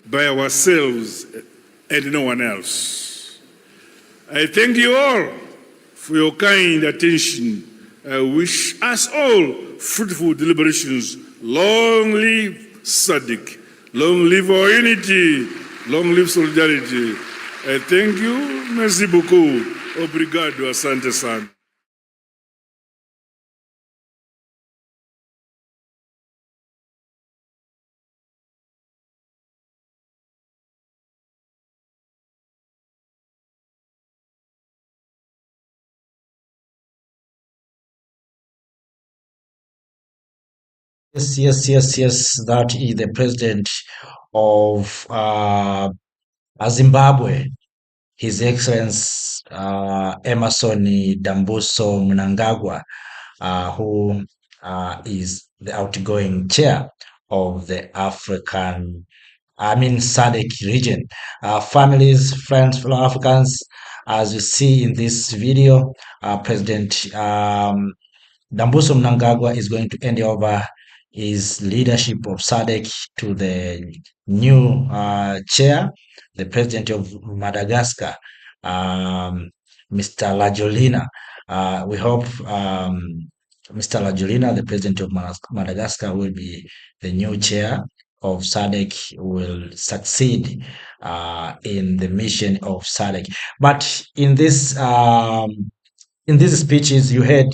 by ourselves and no one else. I thank you all for your kind attention. I wish us all fruitful deliberations. Long live SADC. Long live our unity. Long live solidarity. I thank you. Merci beaucoup. Obrigado. Asante sana. Yes. That is the president of Zimbabwe, His Excellency Emerson Dambuso Mnangagwa, who is the outgoing chair of the SADC region. Families, friends, fellow Africans, as you see in this video, President Dambuso Mnangagwa is going to hand over his leadership of SADC to the new chair, the president of Madagascar, Mr. Rajulina. We hope Mr. Rajulina, the president of Madagascar, will be the new chair of SADC, will succeed in the mission of SADC. But in these speeches, you heard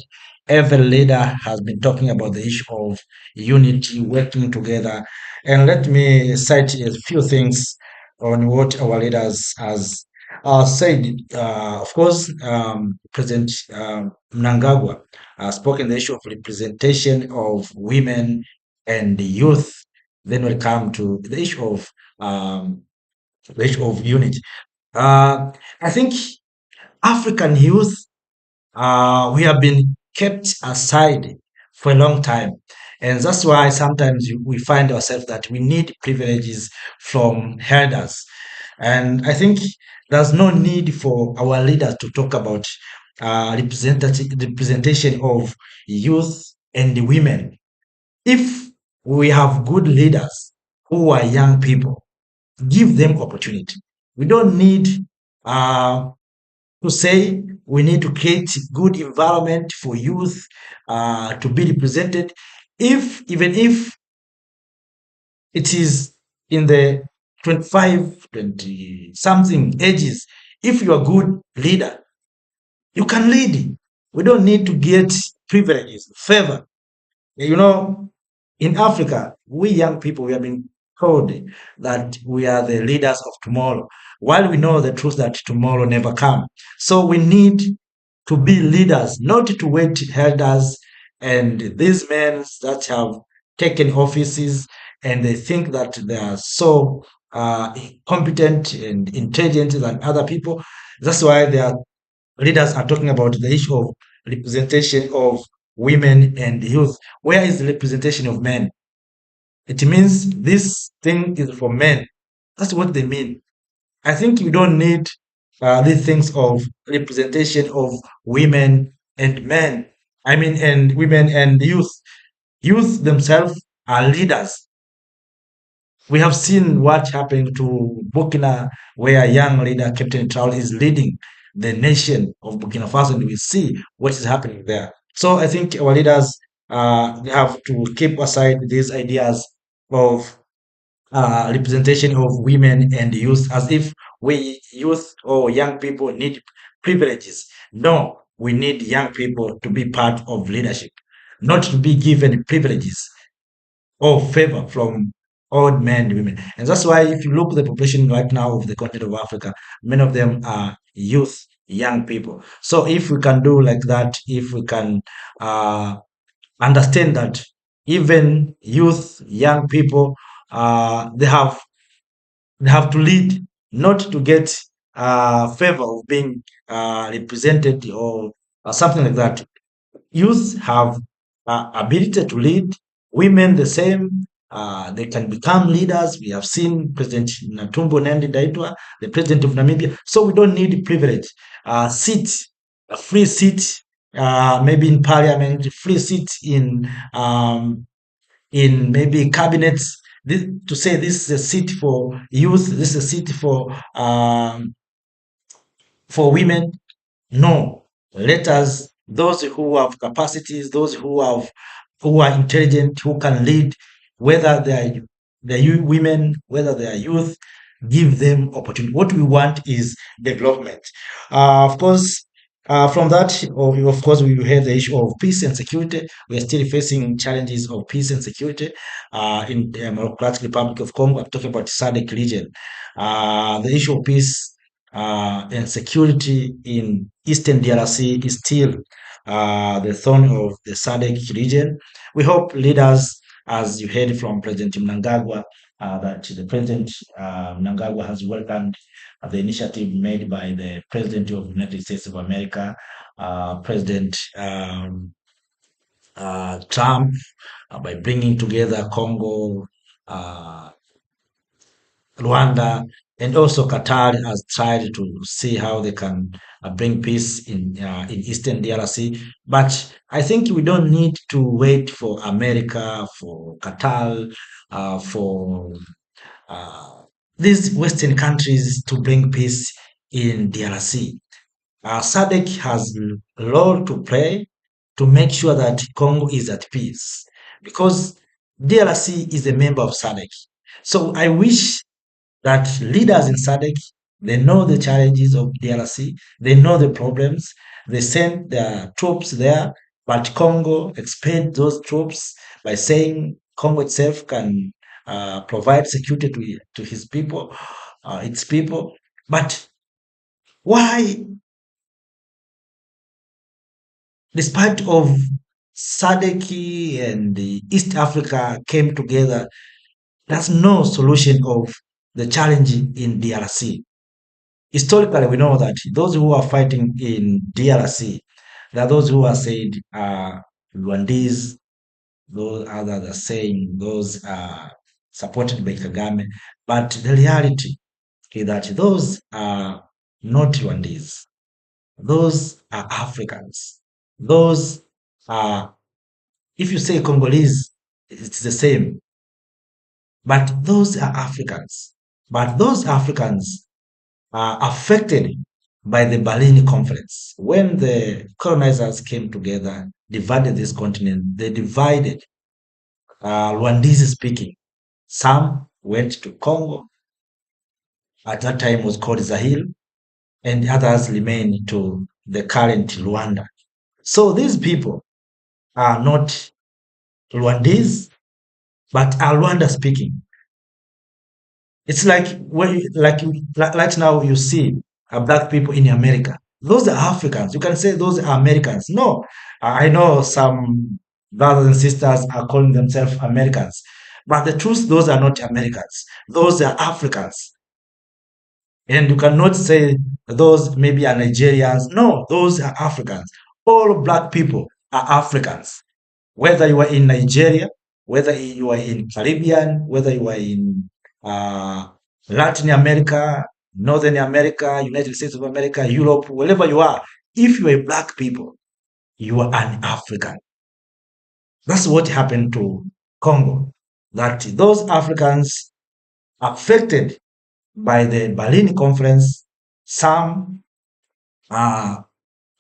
every leader has been talking about the issue of unity, working together. And let me cite a few things on what our leaders has said. Of course, President Mnangagwa spoke on the issue of representation of women and the youth. Then we'll come to the issue of unity. I think African youth we have been kept aside for a long time. And that's why sometimes we find ourselves that we need privileges from elders. And I think there's no need for our leaders to talk about representation of youth and women. If we have good leaders who are young people, give them opportunity. We don't need uh, to say we need to create good environment for youth to be represented. If even if it is in the 25, 20 something ages, if you're a good leader, you can lead. We don't need to get privileges, favor. You know, in Africa, we young people, we have been told that we are the leaders of tomorrow, while we know the truth that tomorrow never comes. So we need to be leaders, not to wait elders and these men that have taken offices and they think that they are so competent and intelligent than other people. That's why their leaders are talking about the issue of representation of women and youth. Where is the representation of men? It means this thing is for men. That's what they mean. I think you don't need these things of representation of women and men. I mean, and women and youth. Youth themselves are leaders. We have seen what happened to Burkina, where a young leader, Captain Traoré, is leading the nation of Burkina Faso, and we see what is happening there. So I think our leaders they have to keep aside these ideas of representation of women and youth as if we youth or young people need privileges. No, we need young people to be part of leadership, not to be given privileges or favor from old men and women. And that's why if you look at the population right now of the continent of Africa, many of them are youth, young people. So if we can do like that, if we can understand that even youth, young people, they have to lead, not to get favor of being represented or something like that. Youth have ability to lead, women the same. They can become leaders. We have seen President Natumbo Nandi Ndaitwah, the president of Namibia. So we don't need privilege. Seat, a free seat, maybe in parliament, free seat in maybe cabinets. To say this is a seat for youth, this is a seat for women. No, let us, those who have capacities, those who are intelligent, who can lead, whether they are women, whether they are youth, give them opportunity. What we want is development. Of course, from that, of course, we have the issue of peace and security. We are still facing challenges of peace and security in the Democratic Republic of Congo. I'm talking about SADC region. The issue of peace and security in Eastern DRC is still the thorn of the SADC region. We hope leaders, as you heard from President Mnangagwa, that the President Mnangagwa has welcomed the initiative made by the President of the United States of America, President Trump, by bringing together Congo, uh, Rwanda, and also Qatar has tried to see how they can bring peace in Eastern DRC. But I think we don't need to wait for America, for Qatar, for uh, these Western countries to bring peace in DRC. SADC has a role to play to make sure that Congo is at peace because DRC is a member of SADC. So I wish that leaders in SADC, they know the challenges of DRC, they know the problems, they send their troops there, but Congo expend those troops by saying Congo itself can provide security to his people, its people. But why, despite of SADC and the East Africa came together, there's no solution of the challenge in DRC. Historically, we know that those who are fighting in DRC, there are those who are said Rwandese, Those others are saying those are supported by Kagame. But the reality is that those are not Rwandese. Those are Africans. Those are, if you say Congolese, it's the same. But those are Africans. But those Africans are affected by the Berlin Conference. When the colonizers came together, divided this continent, they divided Rwandese speaking. Some went to Congo, at that time was called Zaire, and others remained to the current Rwanda. So these people are not Rwandese, but are Rwanda speaking. It's like right now you see black people in America. Those are Africans. You can say those are Americans. No, I know some brothers and sisters are calling themselves Americans, but the truth, those are not Americans. Those are Africans. And you cannot say those maybe are Nigerians. No, those are Africans. All black people are Africans. Whether you are in Nigeria, whether you are in Caribbean, whether you are in uh, Latin America, Northern America, United States of America, Europe, wherever you are, if you are black people, you are an African. That's what happened to Congo. That those Africans affected by the Berlin Conference, some uh,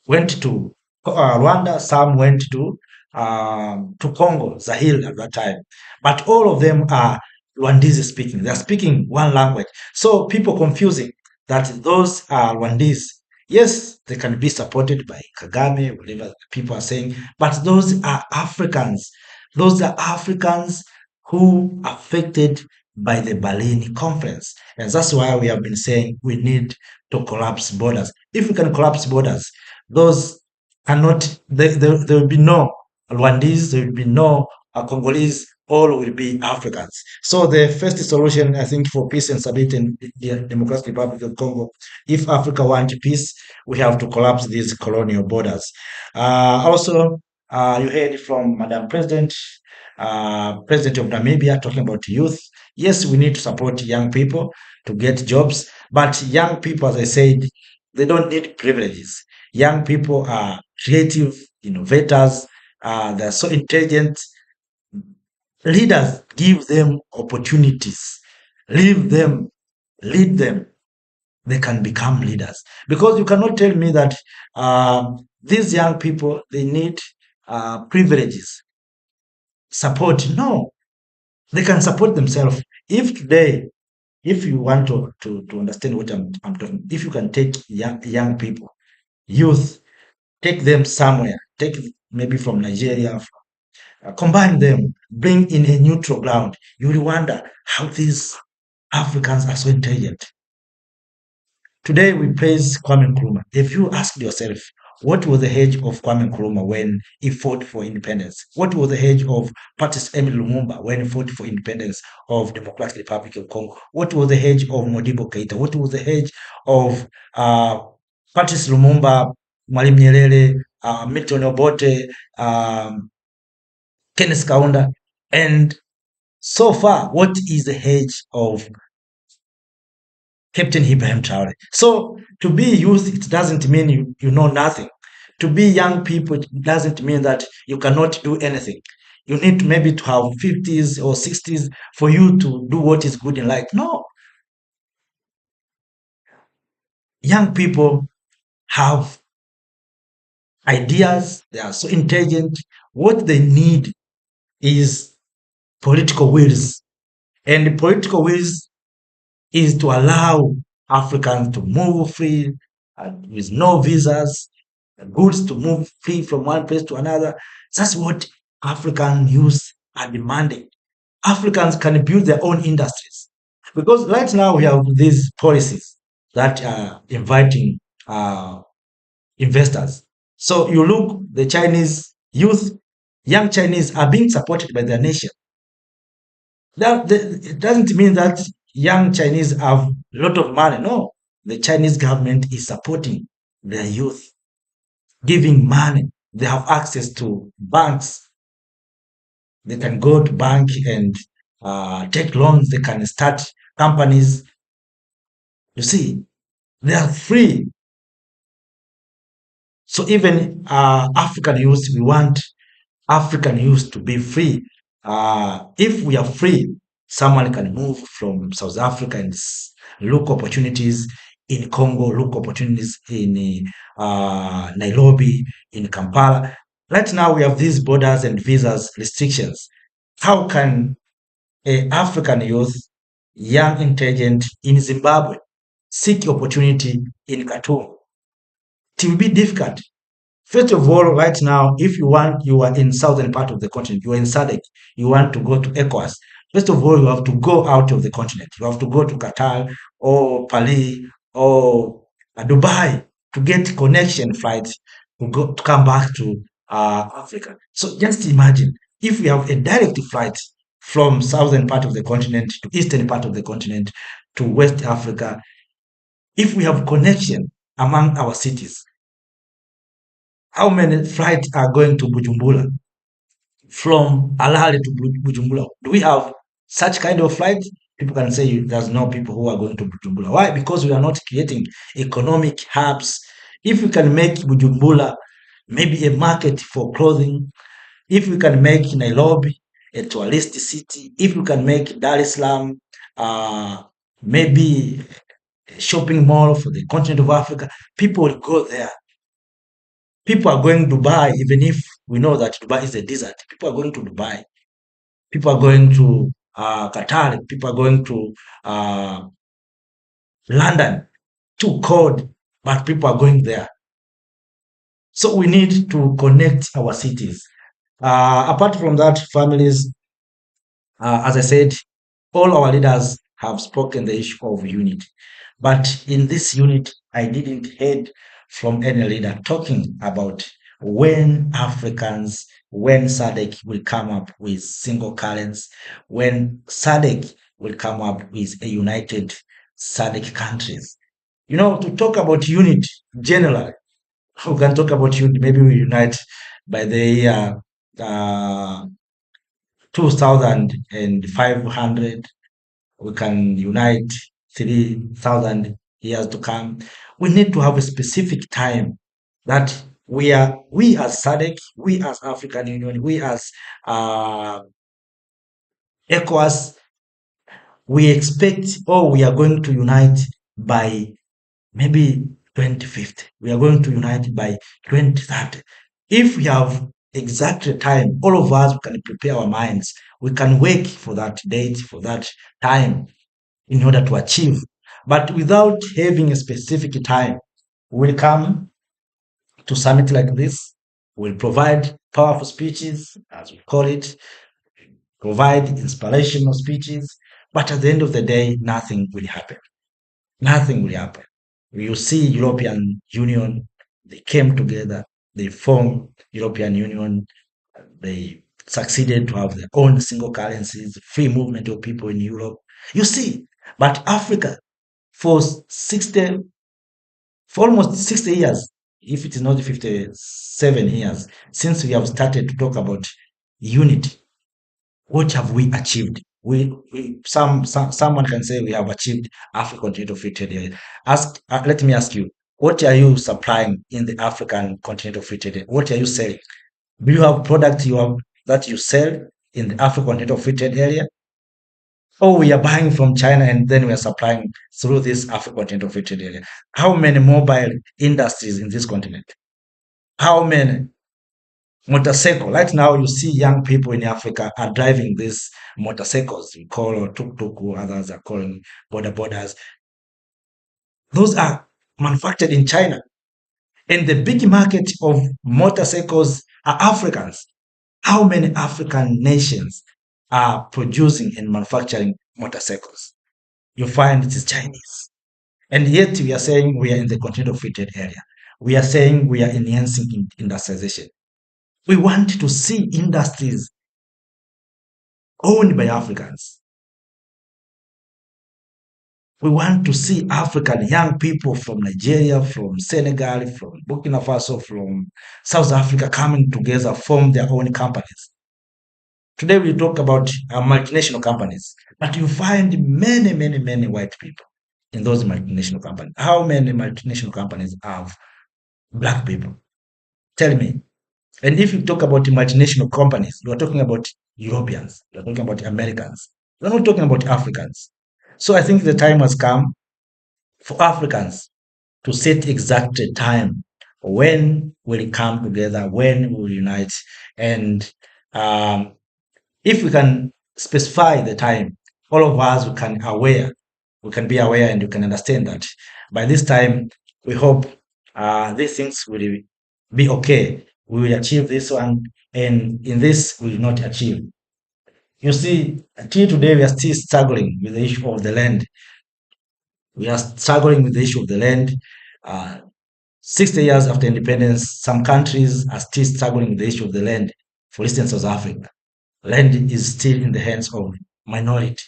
went to Rwanda, some went to Congo, Zaire at that time. But all of them are Rwandese speaking. They are speaking one language. So people confusing that those are Rwandese. Yes, they can be supported by Kagame, whatever people are saying, but those are Africans. Those are Africans who affected by the Berlin Conference. And that's why we have been saying we need to collapse borders. If we can collapse borders, those are not, there will be no Rwandese, there will be no Congolese, all will be Africans. So the first solution, I think, for peace and stability in the Democratic Republic of Congo, if Africa wants peace, we have to collapse these colonial borders. Also, you heard from Madam President, President of Namibia, talking about youth. Yes, we need to support young people to get jobs, but young people, as I said, they don't need privileges. Young people are creative, innovators, they're so intelligent. Leaders give them opportunities, leave them, lead them. They can become leaders. Because you cannot tell me that these young people, they need privileges, support. No, they can support themselves. If today, if you want to understand what I'm talking, if you can take young people, youth, take them somewhere, take maybe from Nigeria, combine them, bring in a neutral ground, you will wonder how these Africans are so intelligent. Today we praise Kwame Nkrumah. If you ask yourself, what was the age of Kwame Nkrumah when he fought for independence? What was the age of Patrice Emery Lumumba when he fought for independence of Democratic Republic of Congo? What was the age of Modibo Keita? What was the age of Patrice Lumumba, Mwalimu Nyerere, Milton Obote, Kenneth Kaunda? And so far, what is the age of Captain Ibrahim Traore? So to be youth, it doesn't mean you know nothing. To be young people, it doesn't mean that you cannot do anything. You need maybe to have 50s or 60s for you to do what is good in life. No. Young people have ideas. They are so intelligent. What they need is political wills. And political wills is to allow Africans to move free with no visas, goods to move free from one place to another. That's what African youth are demanding. Africans can build their own industries. Because right now we have these policies that are inviting investors. So you look, the Chinese youth, young Chinese are being supported by their nation. It doesn't mean that young Chinese have a lot of money. No, the Chinese government is supporting their youth, giving money. They have access to banks. They can go to bank and take loans. They can start companies. You see, they are free. So even African youth, we want African youth to be free. If we are free, someone can move from South Africa and look opportunities in Congo, look opportunities in Nairobi, in Kampala. Right now, we have these borders and visas restrictions. How can a African youth, young, intelligent in Zimbabwe, seek opportunity in Khartoum? It will be difficult. First of all, right now, if you are in southern part of the continent, you are in SADC, you want to go to ECOWAS. First of all, you have to go out of the continent. You have to go to Qatar or Paris or Dubai to get connection flights to come back to Africa. So just imagine if we have a direct flight from southern part of the continent to eastern part of the continent to West Africa. If we have connection among our cities, how many flights are going to Bujumbura from Alali to Bujumbura? Do we have such kind of flight? People can say there's no people who are going to Bujumbura. Why? Because we are not creating economic hubs. If we can make Bujumbura maybe a market for clothing, if we can make Nairobi a tourist city, if we can make Dar es Salaam maybe a shopping mall for the continent of Africa, people will go there. People are going to Dubai, even if we know that Dubai is a desert. People are going to Dubai. People are going to Qatar. People are going to London. Too cold, but people are going there. So we need to connect our cities. Apart from that, families, as I said, all our leaders have spoken the issue of unity. But in this unit, I didn't hear from any leader talking about when Africans, when SADC will come up with single currency, when SADC will come up with a united SADC countries. You know, to talk about unity generally, we can talk about unity. Maybe we unite by the year 2500. We can unite 3,000 years to come. We need to have a specific time that we as SADC, we as African Union, we as ECOWAS, we expect or we are going to unite by maybe 2050. We are going to unite by 2030. If we have exact time, all of us can prepare our minds. We can wait for that date, for that time in order to achieve. But without having a specific time, we'll come to summit like this. We'll provide powerful speeches, as we call it, provide inspirational speeches. But at the end of the day, nothing will happen. Nothing will happen. You see European Union, they came together, they formed European Union, they succeeded to have their own single currencies, free movement of people in Europe. You see, but Africa, for almost 60 years, if it is not 57 years, since we have started to talk about unity, what have we achieved? Someone can say we have achieved African continental free trade area. Let me ask you, what are you supplying in the African continental free trade area? What are you selling? Do you have products that you sell in the African continental free trade area? Or we are buying from China and then we are supplying through this African continental free trade area? How many mobile industries in this continent? How many motorcycle? Right now, you see young people in Africa are driving these motorcycles. We call tuk-tuk, others are calling borders. Those are manufactured in China. And the big market of motorcycles are Africans. How many African nations are producing and manufacturing motorcycles? You find it is Chinese. And yet we are saying we are in the continental free trade area. We are saying we are enhancing industrialization. We want to see industries owned by Africans. We want to see African young people from Nigeria, from Senegal, from Burkina Faso, from South Africa coming together, form their own companies. Today we talk about multinational companies, but you find many, many, many white people in those multinational companies. How many multinational companies have black people? Tell me. And if you talk about multinational companies, you are talking about Europeans, you are talking about Americans, you're not talking about Africans. So I think the time has come for Africans to set exact time when we'll come together, when we'll unite. And if we can specify the time, all of us we can be aware and we can understand that by this time, we hope these things will be okay. We will achieve this one, and in this, we will not achieve. You see, until today, we are still struggling with the issue of the land. We are struggling with the issue of the land. Uh, 60 years after independence, some countries are still struggling with the issue of the land. For instance, South Africa. Land is still in the hands of minority.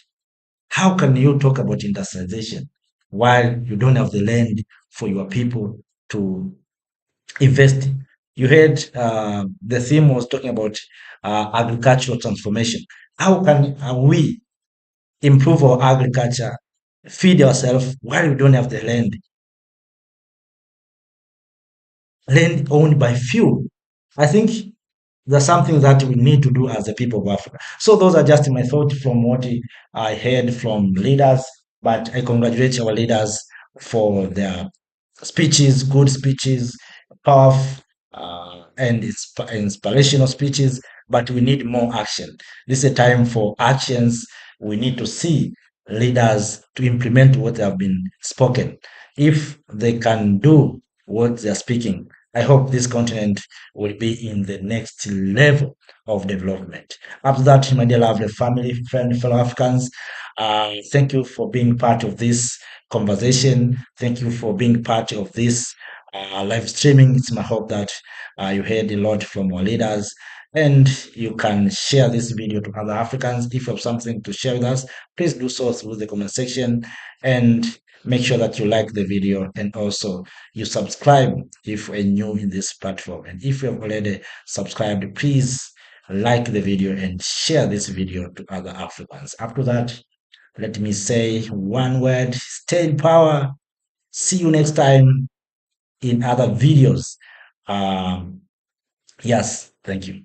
How can you talk about industrialization while you don't have the land for your people to invest in? You heard the theme was talking about agricultural transformation. How can we improve our agriculture, feed ourselves while we don't have the land? Land owned by few. I think that's something that we need to do as the people of Africa. So those are just my thoughts from what I heard from leaders, but I congratulate our leaders for their speeches, good speeches, powerful and inspirational speeches, but we need more action. This is a time for actions. We need to see leaders to implement what have been spoken. If they can do what they are speaking, I hope this continent will be in the next level of development. After that, my dear lovely family, friend, fellow Africans, thank you for being part of this conversation. Thank you for being part of this live streaming. It's my hope that you heard a lot from our leaders and you can share this video to other Africans. If you have something to share with us, please do so through the comment section and make sure that you like the video and also you subscribe if you're new in this platform. And if you have already subscribed, please like the video and share this video to other Africans. After that, let me say one word: stay in power. See you next time in other videos. Yes, thank you.